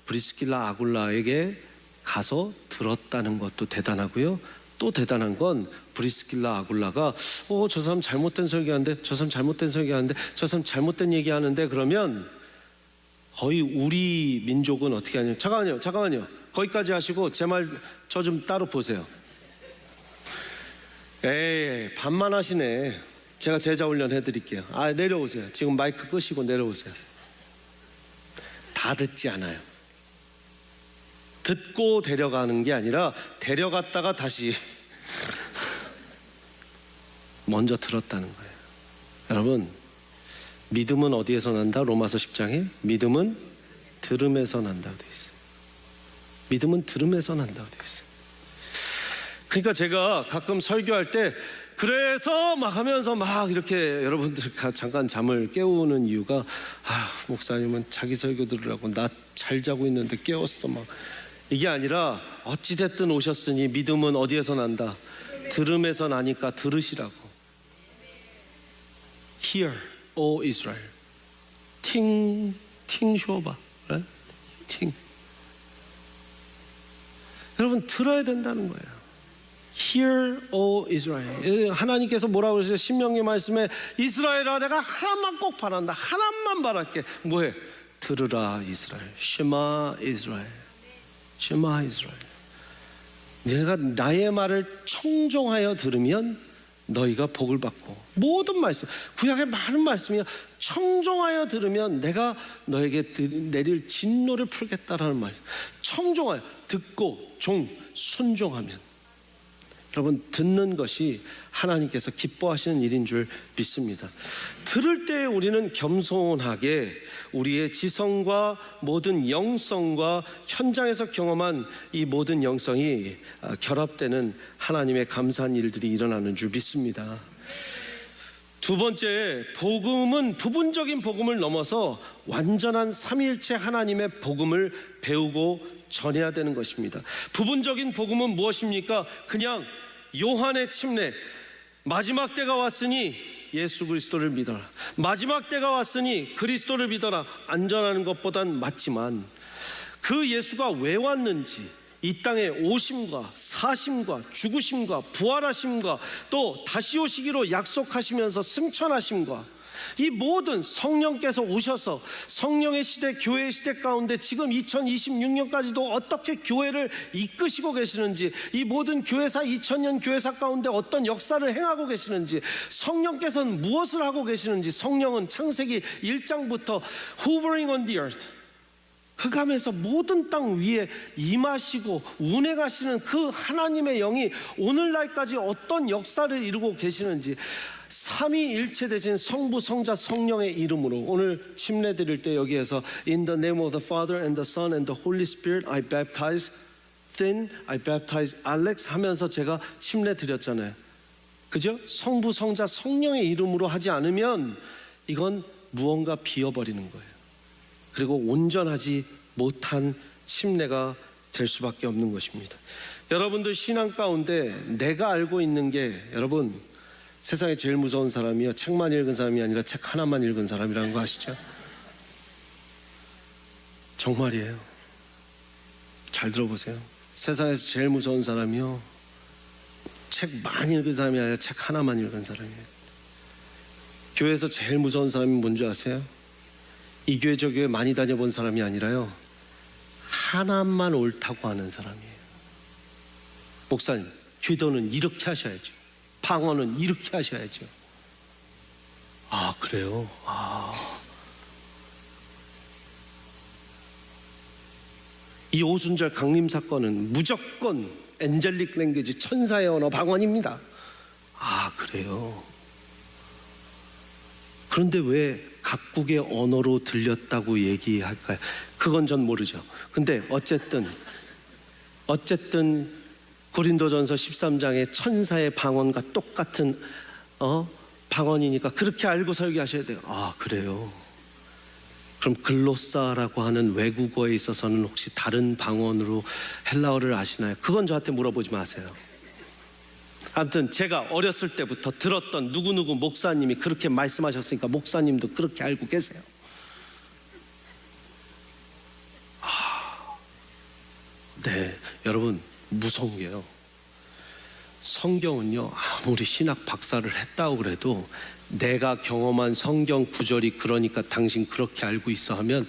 브리스길라 아굴라에게 가서 들었다는 것도 대단하고요. 또 대단한 건 브리스길라 아굴라가 저 사람 잘못된 설교하는데, 저 사람 잘못된 설교하는데, 저 사람 잘못된 얘기하는데, 그러면 거의 우리 민족은 어떻게 하냐? 잠깐만요. 거기까지 하시고 제 말 저 좀 따로 보세요. 에이, 반만 하시네. 제가 제자 훈련 해드릴게요. 내려오세요. 지금 마이크 끄시고 내려오세요. 다 듣지 않아요. 듣고 데려가는 게 아니라 데려갔다가 다시 먼저 들었다는 거예요. 여러분, 믿음은 어디에서 난다? 로마서 10장에 믿음은 들음에서 난다고 되어 있어요. 믿음은 들음에서 난다고 되어 있어요. 그러니까 제가 가끔 설교할 때 그래서 막 하면서 막 이렇게 여러분들 잠깐 잠을 깨우는 이유가, 목사님은 자기 설교 들으라고 나 잘 자고 있는데 깨웠어 막, 이게 아니라 어찌됐든 오셨으니 믿음은 어디에서 난다? 들음에서 나니까 들으시라고. Hear, O Israel. 팅 쇼바, 팅. 여러분 들어야 된다는 거예요. Hear, O Israel. 하나님께서 뭐라고 그러세요? 신명기 말씀에 이스라엘아, 내가 하나만 꼭 바란다. 하나만 바랄게. 뭐해? 들으라 이스라엘. Shema Israel. Shema Israel. 내가 나의 말을 청종하여 들으면 너희가 복을 받고, 모든 말씀, 구약의 많은 말씀이야. 청종하여 들으면 내가 너에게 내릴 진노를 풀겠다라는 말. 청종하여, 듣고 순종하면. 여러분, 듣는 것이 하나님께서 기뻐하시는 일인 줄 믿습니다. 들을 때 우리는 겸손하게 우리의 지성과 모든 영성과 현장에서 경험한 이 모든 영성이 결합되는 하나님의 감사한 일들이 일어나는 줄 믿습니다. 두 번째, 복음은 부분적인 복음을 넘어서 완전한 삼위일체 하나님의 복음을 배우고 전해야 되는 것입니다. 부분적인 복음은 무엇입니까? 그냥 요한의 침례, 마지막 때가 왔으니 예수 그리스도를 믿어라, 마지막 때가 왔으니 그리스도를 믿어라, 안전하는 것보단 맞지만 그 예수가 왜 왔는지, 이 땅에 오심과 사심과 죽으심과 부활하심과 또 다시 오시기로 약속하시면서 승천하심과 이 모든 성령께서 오셔서 성령의 시대, 교회의 시대 가운데 지금 2026년까지도 어떻게 교회를 이끄시고 계시는지, 이 모든 교회사 2000년 교회사 가운데 어떤 역사를 행하고 계시는지, 성령께서는 무엇을 하고 계시는지, 성령은 창세기 1장부터 hovering on the earth, 흑암에서 모든 땅 위에 임하시고 운행하시는 그 하나님의 영이 오늘날까지 어떤 역사를 이루고 계시는지, 삼위일체 되신 성부, 성자, 성령의 이름으로 오늘 침례 드릴 때 여기에서 In the name of the Father and the Son and the Holy Spirit I baptize Finn, I baptize Alex 하면서 제가 침례 드렸잖아요. 그죠? 성부, 성자, 성령의 이름으로 하지 않으면 이건 무언가 비어버리는 거예요. 그리고 온전하지 못한 침례가 될 수밖에 없는 것입니다. 여러분들 신앙 가운데 내가 알고 있는 게, 여러분 세상에 제일 무서운 사람이요, 책만 읽은 사람이 아니라 책 하나만 읽은 사람이라는 거 아시죠? 정말이에요. 잘 들어보세요. 세상에서 제일 무서운 사람이요, 책 많이 읽은 사람이 아니라 책 하나만 읽은 사람이에요. 교회에서 제일 무서운 사람이 뭔지 아세요? 이 교회 저 교회 많이 다녀본 사람이 아니라요, 하나만 옳다고 하는 사람이에요. 목사님, 기도는 이렇게 하셔야죠, 방언은 이렇게 하셔야죠. 아, 그래요? 이 오순절 강림 사건은 무조건 엔젤릭 랭귀지, 천사의 언어, 방언입니다. 아, 그래요? 그런데 왜 각국의 언어로 들렸다고 얘기할까요? 그건 전 모르죠. 근데 어쨌든 고린도전서 13장의 천사의 방언과 똑같은 방언이니까 그렇게 알고 설교하셔야 돼요. 아, 그래요? 그럼 글로사라고 하는 외국어에 있어서는 혹시 다른 방언으로 헬라어를 아시나요? 그건 저한테 물어보지 마세요. 아무튼 제가 어렸을 때부터 들었던 누구누구 목사님이 그렇게 말씀하셨으니까 목사님도 그렇게 알고 계세요. 네, 여러분 무서운 게요, 성경은요 아무리 신학 박사를 했다고 그래도 내가 경험한 성경 구절이 그러니까 당신 그렇게 알고 있어 하면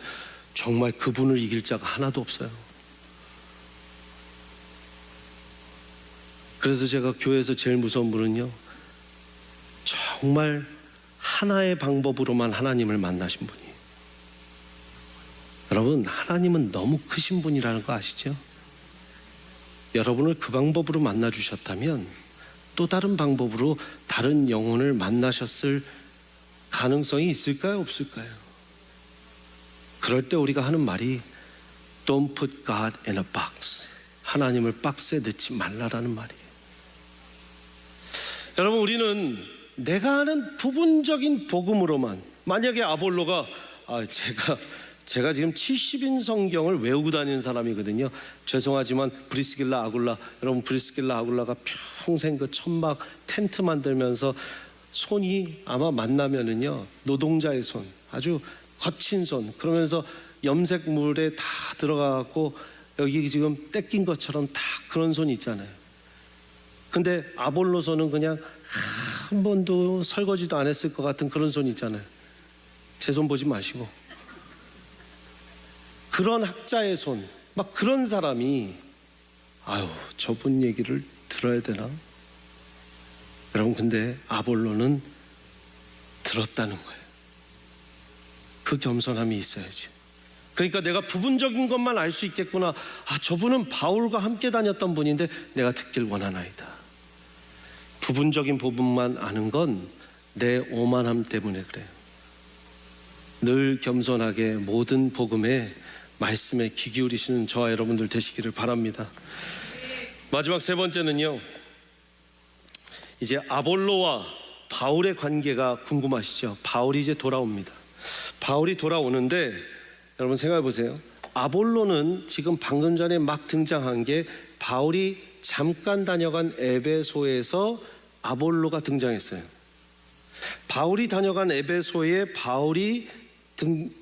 정말 그분을 이길 자가 하나도 없어요. 그래서 제가 교회에서 제일 무서운 분은요, 정말 하나의 방법으로만 하나님을 만나신 분이에요. 여러분, 하나님은 너무 크신 분이라는 거 아시죠? 여러분을 그 방법으로 만나 주셨다면 또 다른 방법으로 다른 영혼을 만나셨을 가능성이 있을까요, 없을까요? 그럴 때 우리가 하는 말이 Don't put God in a box. 하나님을 박스에 넣지 말라라는 말이에요. 여러분, 우리는 내가 아는 부분적인 복음으로만, 만약에 아볼로가 제가 지금 70인 성경을 외우고 다니는 사람이거든요. 죄송하지만 브리스길라 아굴라, 여러분 브리스길라 아굴라가 평생 그 천막 텐트 만들면서 손이 아마 만나면은요, 노동자의 손, 아주 거친 손, 그러면서 염색 물에 다 들어가고 여기 지금 떼낀 것처럼 다 그런 손 있잖아요. 근데 아볼로 손은 그냥 한 번도 설거지도 안 했을 것 같은 그런 손 있잖아요. 제 손 보지 마시고. 그런 학자의 손, 막 그런 사람이 저분 얘기를 들어야 되나? 여러분, 근데 아볼로는 들었다는 거예요. 그 겸손함이 있어야지. 그러니까 내가 부분적인 것만 알 수 있겠구나. 저분은 바울과 함께 다녔던 분인데 내가 듣길 원하나이다. 부분적인 부분만 아는 건 내 오만함 때문에 그래요. 늘 겸손하게 모든 복음에, 말씀에 귀 기울이시는 저와 여러분들 되시기를 바랍니다. 마지막 세 번째는요, 이제 아볼로와 바울의 관계가 궁금하시죠? 바울이 이제 돌아옵니다. 바울이 돌아오는데 여러분 생각해 보세요. 아볼로는 지금 방금 전에 막 등장한 게 바울이 잠깐 다녀간 에베소에서 아볼로가 등장했어요. 바울이 다녀간 에베소에 바울이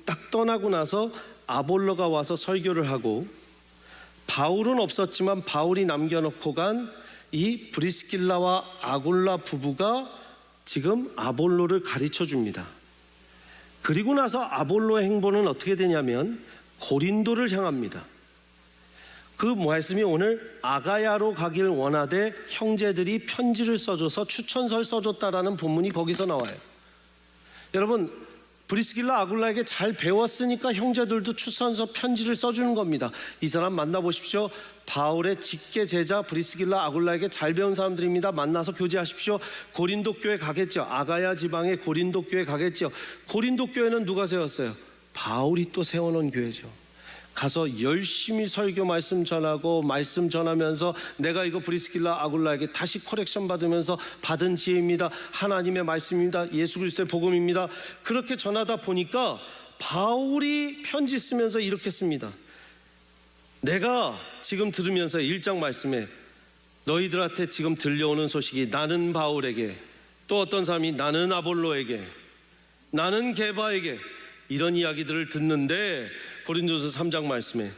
딱 떠나고 나서 아볼로가 와서 설교를 하고, 바울은 없었지만 바울이 남겨놓고 간 이 브리스길라와 아굴라 부부가 지금 아볼로를 가르쳐 줍니다. 그리고 나서 아볼로의 행보는 어떻게 되냐면 고린도를 향합니다. 그 말씀이 오늘 아가야로 가길 원하되 형제들이 편지를 써줘서 추천서를 써줬다라는 본문이 거기서 나와요. 여러분, 브리스길라 아굴라에게 잘 배웠으니까 형제들도 추천서 편지를 써주는 겁니다. 이 사람 만나보십시오. 바울의 직계 제자 브리스길라 아굴라에게 잘 배운 사람들입니다. 만나서 교제하십시오. 고린도 교회 가겠죠. 아가야 지방의 고린도 교회 가겠죠. 고린도 교회는 누가 세웠어요? 바울이 또 세워놓은 교회죠. 가서 열심히 설교 말씀 전하고, 말씀 전하면서 내가 이거 브리스길라 아굴라에게 다시 코렉션 받으면서 받은 지혜입니다. 하나님의 말씀입니다. 예수 그리스도의 복음입니다. 그렇게 전하다 보니까 바울이 편지 쓰면서 이렇게 씁니다. 내가 지금 들으면서 1장 말씀에 너희들한테 지금 들려오는 소식이 나는 바울에게, 또 어떤 사람이 나는 아볼로에게, 나는 게바에게, 이런 이야기들을 듣는데, 고린도서 3장 말씀에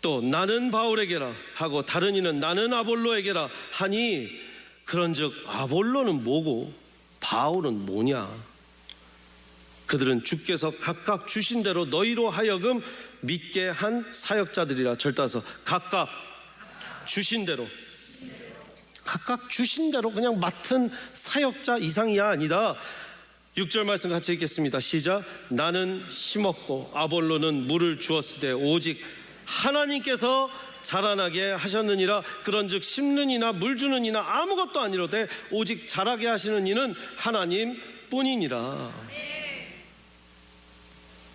또 나는 바울에게라 하고 다른 이는 나는 아볼로에게라 하니, 그런즉 아볼로는 뭐고 바울은 뭐냐? 그들은 주께서 각각 주신 대로 너희로 하여금 믿게 한 사역자들이라. 절따서 각각 주신 대로, 각각 주신 대로 그냥 맡은 사역자 이상이야 아니다. 6절 말씀 같이 읽겠습니다. 시작. 나는 심었고 아볼로는 물을 주었으되 오직 하나님께서 자라나게 하셨느니라. 그런즉 심는 이나 물 주는 이나 아무것도 아니로되 오직 자라게 하시는 이는 하나님 뿐이니라.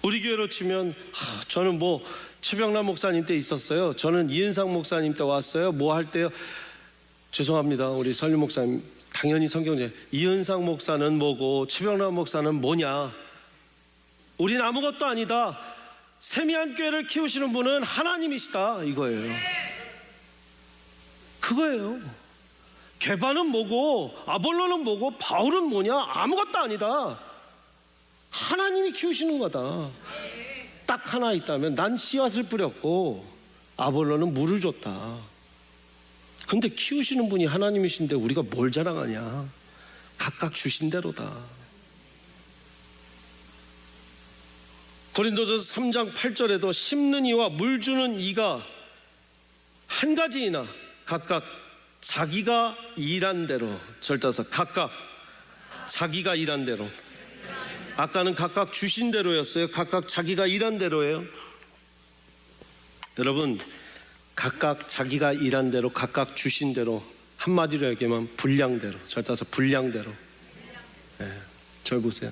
우리 교회로 치면 저는 최병남 목사님 때 있었어요. 저는 이은상 목사님 때 왔어요. 할 때요? 죄송합니다. 우리 설립 목사님, 당연히 성경제 이은상 목사는 뭐고 최병남 목사는 뭐냐? 우린 아무것도 아니다. 세미한 교회를 키우시는 분은 하나님이시다, 이거예요. 그거예요. 게바는 뭐고 아볼로는 뭐고 바울은 뭐냐? 아무것도 아니다. 하나님이 키우시는 거다. 딱 하나 있다면 난 씨앗을 뿌렸고 아볼로는 물을 줬다. 근데 키우시는 분이 하나님이신데 우리가 뭘 자랑하냐? 각각 주신 대로다. 고린도전서 3장 8절에도 심는 이와 물 주는 이가 한 가지이나 각각 자기가 일한 대로. 절따서 각각 자기가 일한 대로. 아까는 각각 주신 대로였어요. 각각 자기가 일한 대로예요. 여러분, 각각 자기가 일한 대로, 각각 주신 대로, 한마디로 얘기하면 분량대로. 절따서 분량대로. 네, 절 보세요.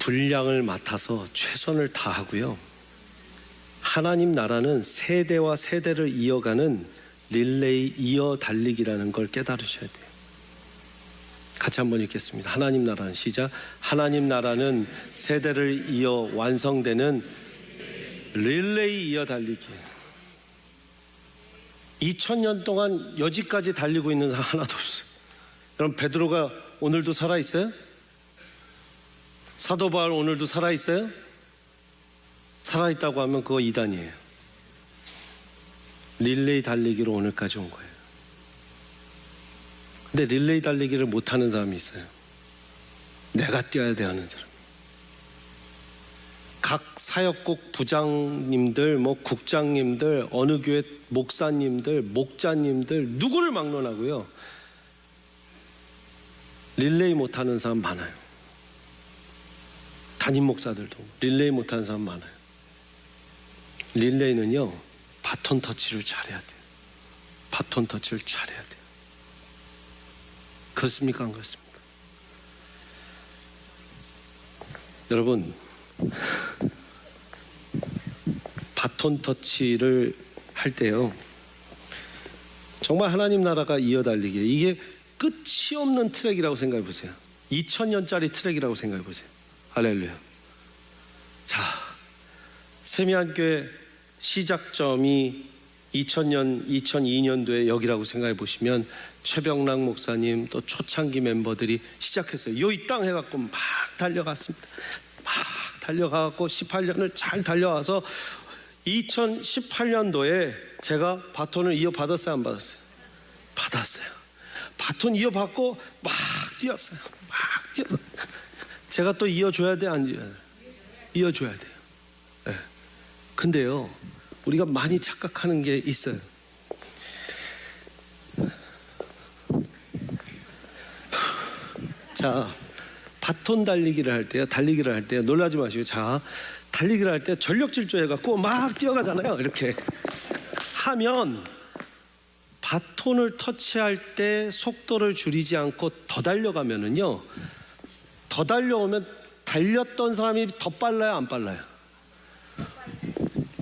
분량을 맡아서 최선을 다하고요. 하나님 나라는 세대와 세대를 이어가는 릴레이 이어 달리기라는 걸 깨달으셔야 돼요. 같이 한번 읽겠습니다. 하나님 나라는 시작. 하나님 나라는 세대를 이어 완성되는 릴레이 이어 달리기. 2000년 동안 여지까지 달리고 있는 사람 하나도 없어요. 여러분, 베드로가 오늘도 살아있어요? 사도 바울 오늘도 살아있어요? 살아있다고 하면 그거 이단이에요. 릴레이 달리기로 오늘까지 온 거예요. 근데 릴레이 달리기를 못하는 사람이 있어요. 내가 뛰어야 돼 하는 사람. 각 사역국 부장님들, 국장님들, 어느 교회 목사님들, 목자님들 누구를 막론하고요. 릴레이 못하는 사람 많아요. 담임 목사들도 릴레이 못하는 사람 많아요. 릴레이는요, 바톤 터치를 잘해야 돼요. 바톤 터치를 잘해야 돼요. 그렇습니까? 안 그렇습니까? 여러분, 바톤 터치를 할 때요, 정말 하나님 나라가 이어달리기에 이게 끝이 없는 트랙이라고 생각해 보세요. 2000년짜리 트랙이라고 생각해 보세요. 할렐루야. 자, 세미한교회 시작점이 2000년, 2002년도에 여기라고 생각해 보시면 최병락 목사님 또 초창기 멤버들이 시작했어요. 요 이 땅 해갖고 막 달려갔습니다. 막 달려가갖고 18년을 잘 달려와서 2018년도에 제가 바톤을 이어받았어요, 안 받았어요? 받았어요. 바톤 이어받고 막 뛰었어요. 막 뛰어서 제가 또 이어줘야 돼, 안 이어줘야 돼? 이어줘야 돼요. 네. 근데요, 우리가 많이 착각하는 게 있어요. 자, 바톤 달리기를 할 때요, 놀라지 마시고, 자, 달리기를 할 때 전력 질주해갖고 막 뛰어가잖아요. 이렇게 하면 바톤을 터치할 때 속도를 줄이지 않고 더 달려가면은요, 더 달려오면 달렸던 사람이 더 빨라요, 안 빨라요?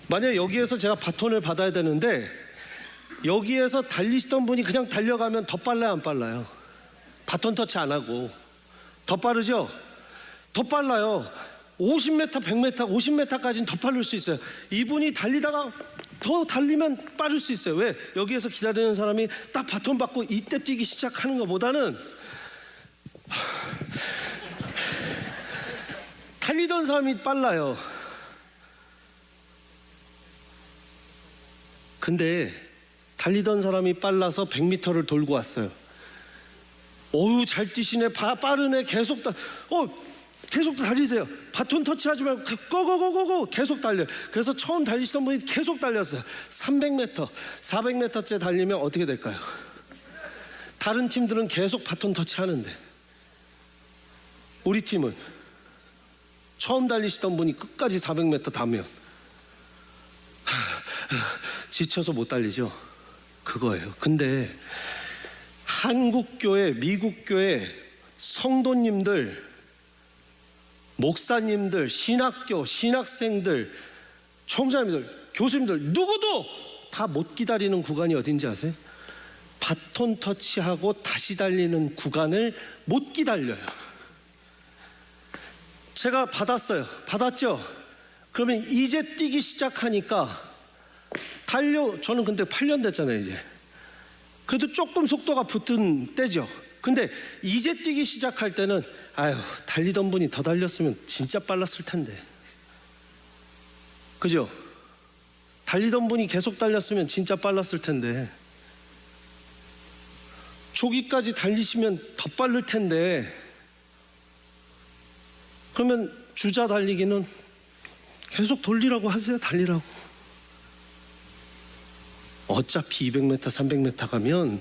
만약에 여기에서 제가 바톤을 받아야 되는데 여기에서 달리시던 분이 그냥 달려가면 더 빨라요, 안 빨라요? 바톤 터치 안 하고 더 빠르죠? 더 빨라요. 50m, 100m, 50m까지는 더 빠를 수 있어요. 이분이 달리다가 더 달리면 빠를 수 있어요. 왜? 여기에서 기다리는 사람이 딱 바톤 받고 이때 뛰기 시작하는 것보다는 달리던 사람이 빨라요. 근데 달리던 사람이 빨라서 100m를 돌고 왔어요. 어유, 잘 뛰시네, 빠르네, 계속 계속 달리세요. 바톤 터치하지 말고 고고고고고 계속 달려. 그래서 처음 달리시던 분이 계속 달렸어요. 300m, 400m째 달리면 어떻게 될까요? 다른 팀들은 계속 바톤 터치하는데 우리 팀은 처음 달리시던 분이 끝까지 400m 다면 지쳐서 못 달리죠. 그거예요. 근데 한국교회, 미국교회 성도님들, 목사님들, 신학교, 신학생들, 총장님들, 교수님들 누구도 다 못 기다리는 구간이 어딘지 아세요? 바톤 터치하고 다시 달리는 구간을 못 기다려요. 제가 받았죠? 그러면 이제 뛰기 시작하니까 저는 근데 8년 됐잖아요, 이제. 그래도 조금 속도가 붙은 때죠. 근데 이제 뛰기 시작할 때는 아유, 달리던 분이 더 달렸으면 진짜 빨랐을 텐데. 그죠? 달리던 분이 계속 달렸으면 진짜 빨랐을 텐데. 조기까지 달리시면 더 빠를 텐데. 그러면 주자 달리기는 계속 돌리라고 하세요. 달리라고. 어차피 200m, 300m 가면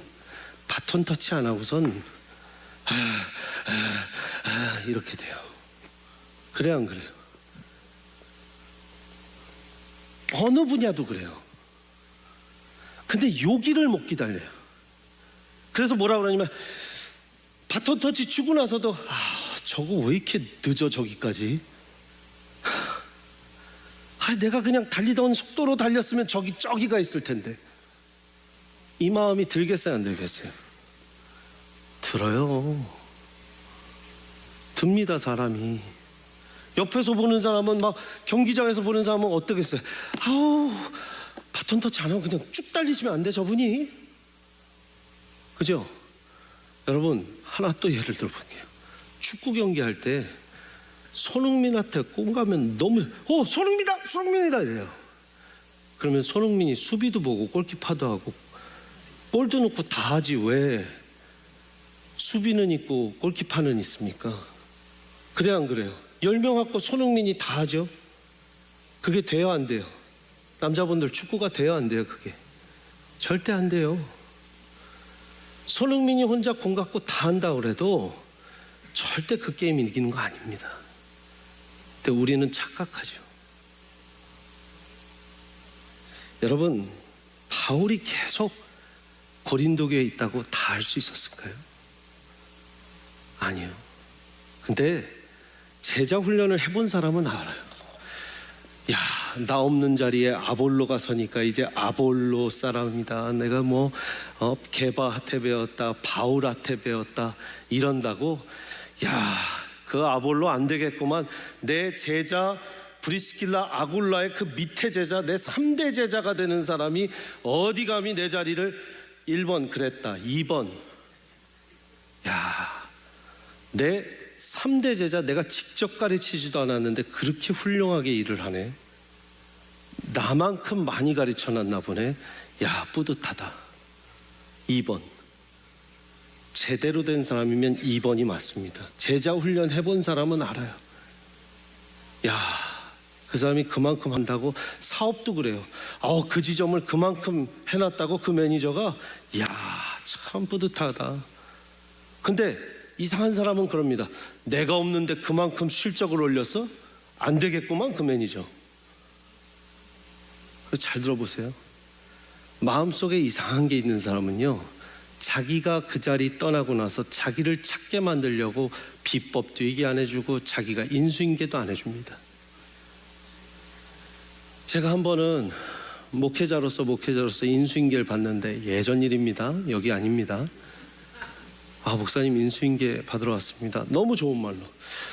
바톤 터치 안 하고선 이렇게 돼요. 그래요, 안 그래요? 어느 분야도 그래요. 근데 여기를 못 기다려요. 그래서 뭐라 그러냐면 바톤 터치 주고 나서도 저거 왜 이렇게 늦어 저기까지? 내가 그냥 달리던 속도로 달렸으면 저기가 있을 텐데. 이 마음이 들겠어요, 안 들겠어요? 들어요. 듭니다, 사람이. 옆에서 보는 사람은, 막 경기장에서 보는 사람은 어떻겠어요? 바톤 터치 안 하고 그냥 쭉 달리시면 안 돼, 저분이? 그죠? 여러분, 하나 또 예를 들어볼게요. 축구 경기할 때 손흥민한테 공 가면 너무 손흥민이다 이래요. 그러면 손흥민이 수비도 보고 골키퍼도 하고 골도 넣고 다 하지, 왜 수비는 있고 골키퍼는 있습니까? 그래 안 그래요? 10명 갖고 손흥민이 다 하죠? 그게 돼요, 안 돼요? 남자분들 축구가 돼요, 안 돼요? 그게 절대 안 돼요. 손흥민이 혼자 공 갖고 다 한다 그래도 절대 그 게임 이기는 거 아닙니다. 근데 우리는 착각하죠. 여러분, 바울이 계속 고린도 교회에 있다고 다 할 수 있었을까요? 아니요. 근데 제자 훈련을 해본 사람은 알아요. 나 없는 자리에 아볼로가 서니까 이제 아볼로 사람이다. 내가 게바한테 배웠다, 바울한테 배웠다 이런다고. 그 아볼로 안 되겠구만. 내 제자 브리스길라 아굴라의 그 밑에 제자, 내 3대 제자가 되는 사람이 어디 감히 내 자리를 1번 그랬다, 2번. 내 3대 제자 내가 직접 가르치지도 않았는데 그렇게 훌륭하게 일을 하네. 나만큼 많이 가르쳐놨나 보네. 뿌듯하다. 2번. 제대로 된 사람이면 2번이 맞습니다. 제자 훈련 해본 사람은 알아요. 그 사람이 그만큼 한다고. 사업도 그래요. 그 지점을 그만큼 해놨다고 그 매니저가 참 뿌듯하다. 근데 이상한 사람은 그럽니다. 내가 없는데 그만큼 실적을 올렸어? 안 되겠구만, 그 매니저. 잘 들어보세요. 마음속에 이상한 게 있는 사람은요, 자기가 그 자리 떠나고 나서 자기를 찾게 만들려고 비법도 얘기 안 해주고 자기가 인수인계도 안 해줍니다. 제가 한 번은 목회자로서 인수인계를 받는데, 예전 일입니다. 여기 아닙니다. 목사님 인수인계 받으러 왔습니다. 너무 좋은 말로,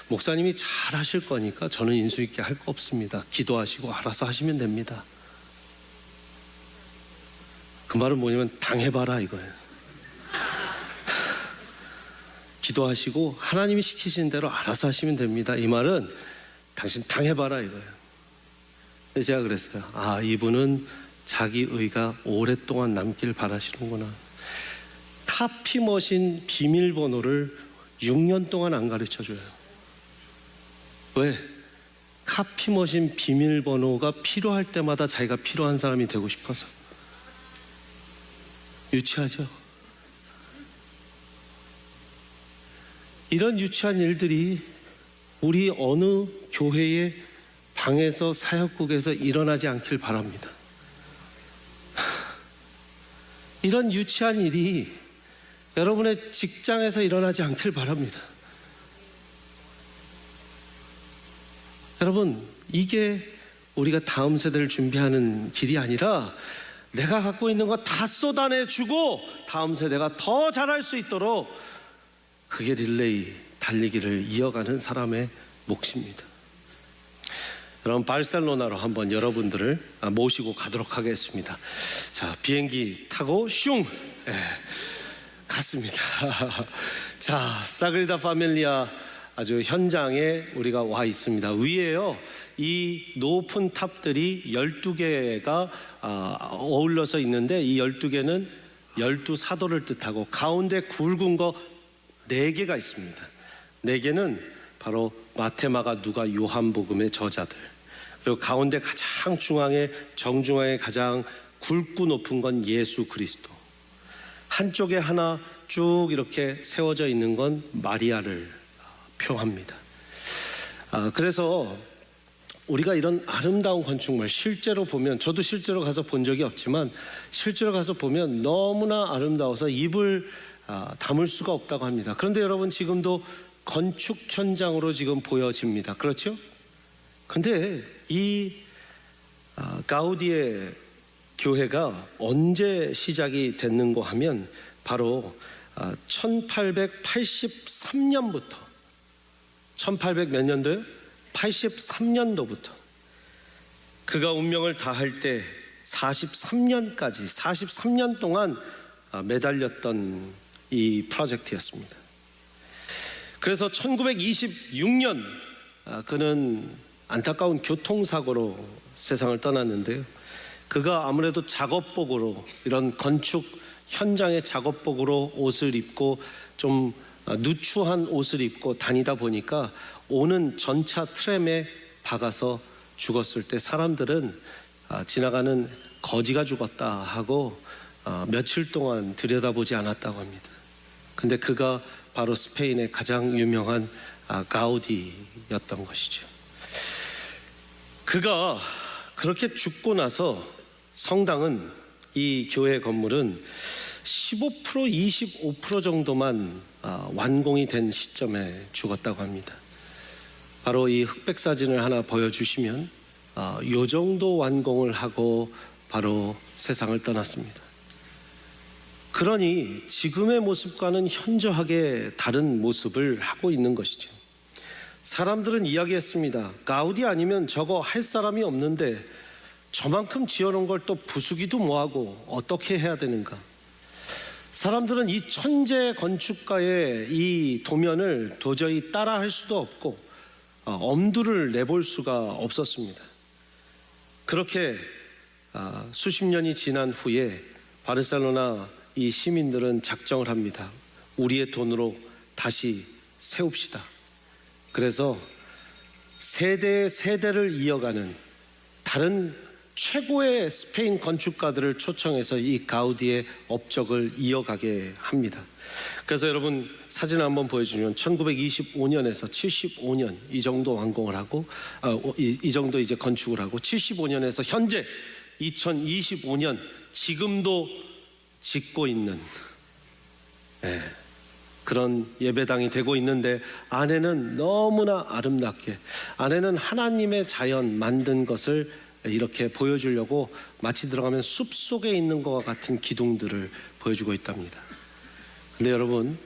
목사님이 잘 하실 거니까 저는 인수인계 할 거 없습니다. 기도하시고 알아서 하시면 됩니다. 그 말은 뭐냐면 당해봐라 이거예요. 기도하시고 하나님이 시키신 대로 알아서 하시면 됩니다. 이 말은 당신 당해봐라 이거예요. 그래서 제가 그랬어요. 이분은 자기 의가 오랫동안 남길 바라시는구나. 카피머신 비밀번호를 6년 동안 안 가르쳐줘요. 왜? 카피머신 비밀번호가 필요할 때마다 자기가 필요한 사람이 되고 싶어서. 유치하죠? 이런 유치한 일들이 우리 어느 교회의 방에서, 사역국에서 일어나지 않길 바랍니다. 이런 유치한 일이 여러분의 직장에서 일어나지 않길 바랍니다. 여러분, 이게 우리가 다음 세대를 준비하는 길이 아니라, 내가 갖고 있는 거 다 쏟아내주고 다음 세대가 더 잘할 수 있도록, 그게 릴레이 달리기를 이어가는 사람의 몫입니다. 여러분, 바르셀로나로 한번 여러분들을 모시고 가도록 하겠습니다. 자, 비행기 타고 슝 갔습니다. 자, 사그리다 파밀리아 아주 현장에 우리가 와 있습니다. 위에요, 이 높은 탑들이 12개가 어울려서 있는데, 이 12개는 12사도를 뜻하고, 가운데 굵은 거 4개가 있습니다. 4개는 바로 마태, 마가, 누가, 요한복음의 저자들. 그리고 가운데 가장 중앙에, 정중앙에 가장 굵고 높은 건 예수 그리스도. 한쪽에 하나 쭉 이렇게 세워져 있는 건 마리아를 표합니다. 그래서 우리가 이런 아름다운 건축물, 실제로 보면, 저도 실제로 가서 본 적이 없지만 실제로 가서 보면 너무나 아름다워서 입을 담을 수가 없다고 합니다. 그런데 여러분, 지금도 건축 현장으로 지금 보여집니다. 그렇죠? 근데 이 가우디의 교회가 언제 시작이 됐는고 하면 바로 1883년부터 1800 몇 년도요? 83년도부터 그가 운명을 다할 때 43년 동안 매달렸던 이 프로젝트였습니다. 그래서 1926년 그는 안타까운 교통사고로 세상을 떠났는데요. 그가 아무래도 작업복으로 이런 건축 현장의 작업복으로 옷을 입고 좀 누추한 옷을 입고 다니다 보니까 오는 전차 트램에 박아서 죽었을 때 사람들은 지나가는 거지가 죽었다 하고 며칠 동안 들여다보지 않았다고 합니다. 근데 그가 바로 스페인의 가장 유명한 가우디였던 것이죠. 그가 그렇게 죽고 나서 성당은, 이 교회 건물은 15% 25% 정도만 완공이 된 시점에 죽었다고 합니다. 바로 이 흑백 사진을 하나 보여주시면 이 정도 완공을 하고 바로 세상을 떠났습니다. 그러니 지금의 모습과는 현저하게 다른 모습을 하고 있는 것이죠. 사람들은 이야기했습니다. 가우디 아니면 저거 할 사람이 없는데 저만큼 지어놓은 걸 또 부수기도 뭐하고 어떻게 해야 되는가. 사람들은 이 천재 건축가의 이 도면을 도저히 따라할 수도 없고 엄두를 내볼 수가 없었습니다. 그렇게 수십 년이 지난 후에 바르셀로나 이 시민들은 작정을 합니다. 우리의 돈으로 다시 세웁시다. 그래서 세대를 이어가는 다른 최고의 스페인 건축가들을 초청해서 이 가우디의 업적을 이어가게 합니다. 그래서 여러분 사진 한번 보여주면 1925년에서 75년 이 정도 완공을 하고 이 정도 이제 건축을 하고 75년에서 현재 2025년 지금도 짓고 있는 그런 예배당이 되고 있는데, 안에는 너무나 아름답게, 안에는 하나님의 자연 만든 것을 이렇게 보여주려고 마치 들어가면 숲속에 있는 것과 같은 기둥들을 보여주고 있답니다. 근데 여러분,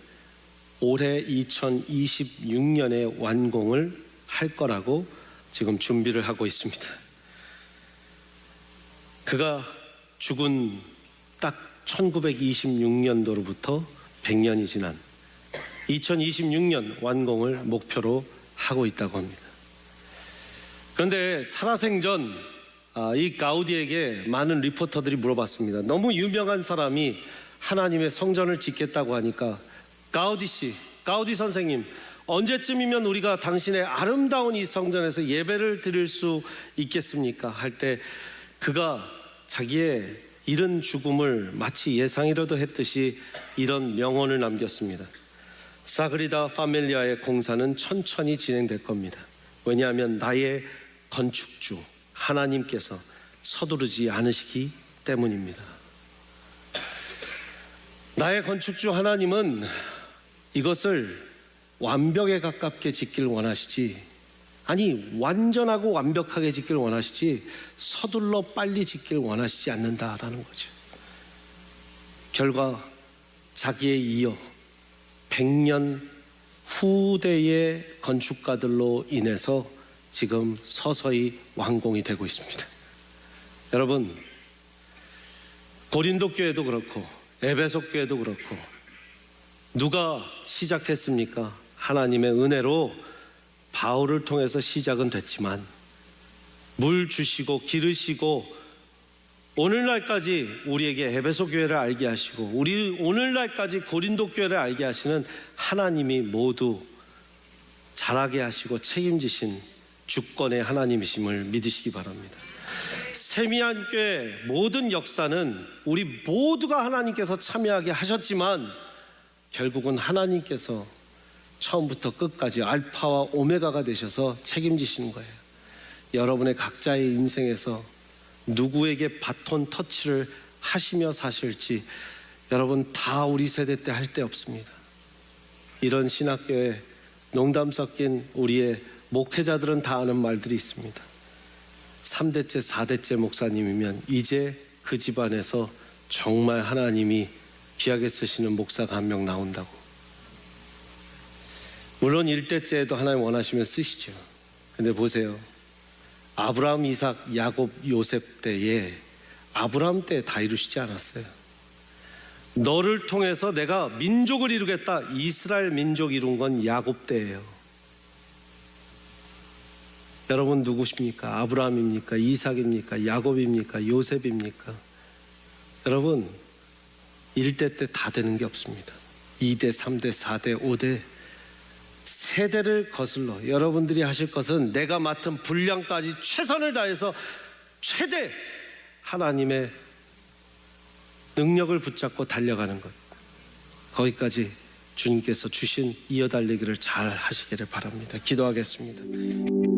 올해 2026년에 완공을 할 거라고 지금 준비를 하고 있습니다. 그가 죽은 딱 1926년도로부터 100년이 지난 2026년 완공을 목표로 하고 있다고 합니다. 그런데 살아생전 이 가우디에게 많은 리포터들이 물어봤습니다. 너무 유명한 사람이 하나님의 성전을 짓겠다고 하니까 가우디 씨, 가우디 선생님, 언제쯤이면 우리가 당신의 아름다운 이 성전에서 예배를 드릴 수 있겠습니까? 할 때 그가 자기의 이른 죽음을 마치 예상이라도 했듯이 이런 명언을 남겼습니다. 사그리다 파밀리아의 공사는 천천히 진행될 겁니다. 왜냐하면 나의 건축주 하나님께서 서두르지 않으시기 때문입니다. 나의 건축주 하나님은 이것을 완벽에 가깝게 짓길 원하시지, 아니 완전하고 완벽하게 짓길 원하시지 서둘러 빨리 짓길 원하시지 않는다라는 거죠. 결과 자기에 이어 100년 후대의 건축가들로 인해서 지금 서서히 완공이 되고 있습니다. 여러분, 고린도 교회도 그렇고 에베소 교회도 그렇고 누가 시작했습니까? 하나님의 은혜로 바울을 통해서 시작은 됐지만 물 주시고 기르시고 오늘날까지 우리에게 에베소 교회를 알게 하시고 우리 오늘날까지 고린도 교회를 알게 하시는 하나님이 모두 잘하게 하시고 책임지신 주권의 하나님이심을 믿으시기 바랍니다. 세미한 교회 모든 역사는 우리 모두가 하나님께서 참여하게 하셨지만 결국은 하나님께서 처음부터 끝까지 알파와 오메가가 되셔서 책임지시는 거예요. 여러분의 각자의 인생에서 누구에게 바톤 터치를 하시며 사실지 여러분 다 우리 세대 때 할 데 없습니다. 이런 신학교에 농담 섞인 우리의 목회자들은 다 아는 말들이 있습니다. 3대째, 4대째 목사님이면 이제 그 집안에서 정말 하나님이 귀하게 쓰시는 목사가 한 명 나온다고. 물론 1대째에도 하나님 원하시면 쓰시죠. 근데 보세요. 아브라함, 이삭, 야곱, 요셉 때에 아브라함 때 다 이루시지 않았어요. 너를 통해서 내가 민족을 이루겠다. 이스라엘 민족 이룬 건 야곱 때예요. 여러분 누구십니까? 아브라함입니까? 이삭입니까? 야곱입니까? 요셉입니까? 여러분 1대 때 다 되는 게 없습니다. 2대, 3대, 4대, 5대 세대를 거슬러 여러분들이 하실 것은 내가 맡은 분량까지 최선을 다해서 최대 하나님의 능력을 붙잡고 달려가는 것. 거기까지 주님께서 주신 이어달리기를 잘 하시기를 바랍니다. 기도하겠습니다.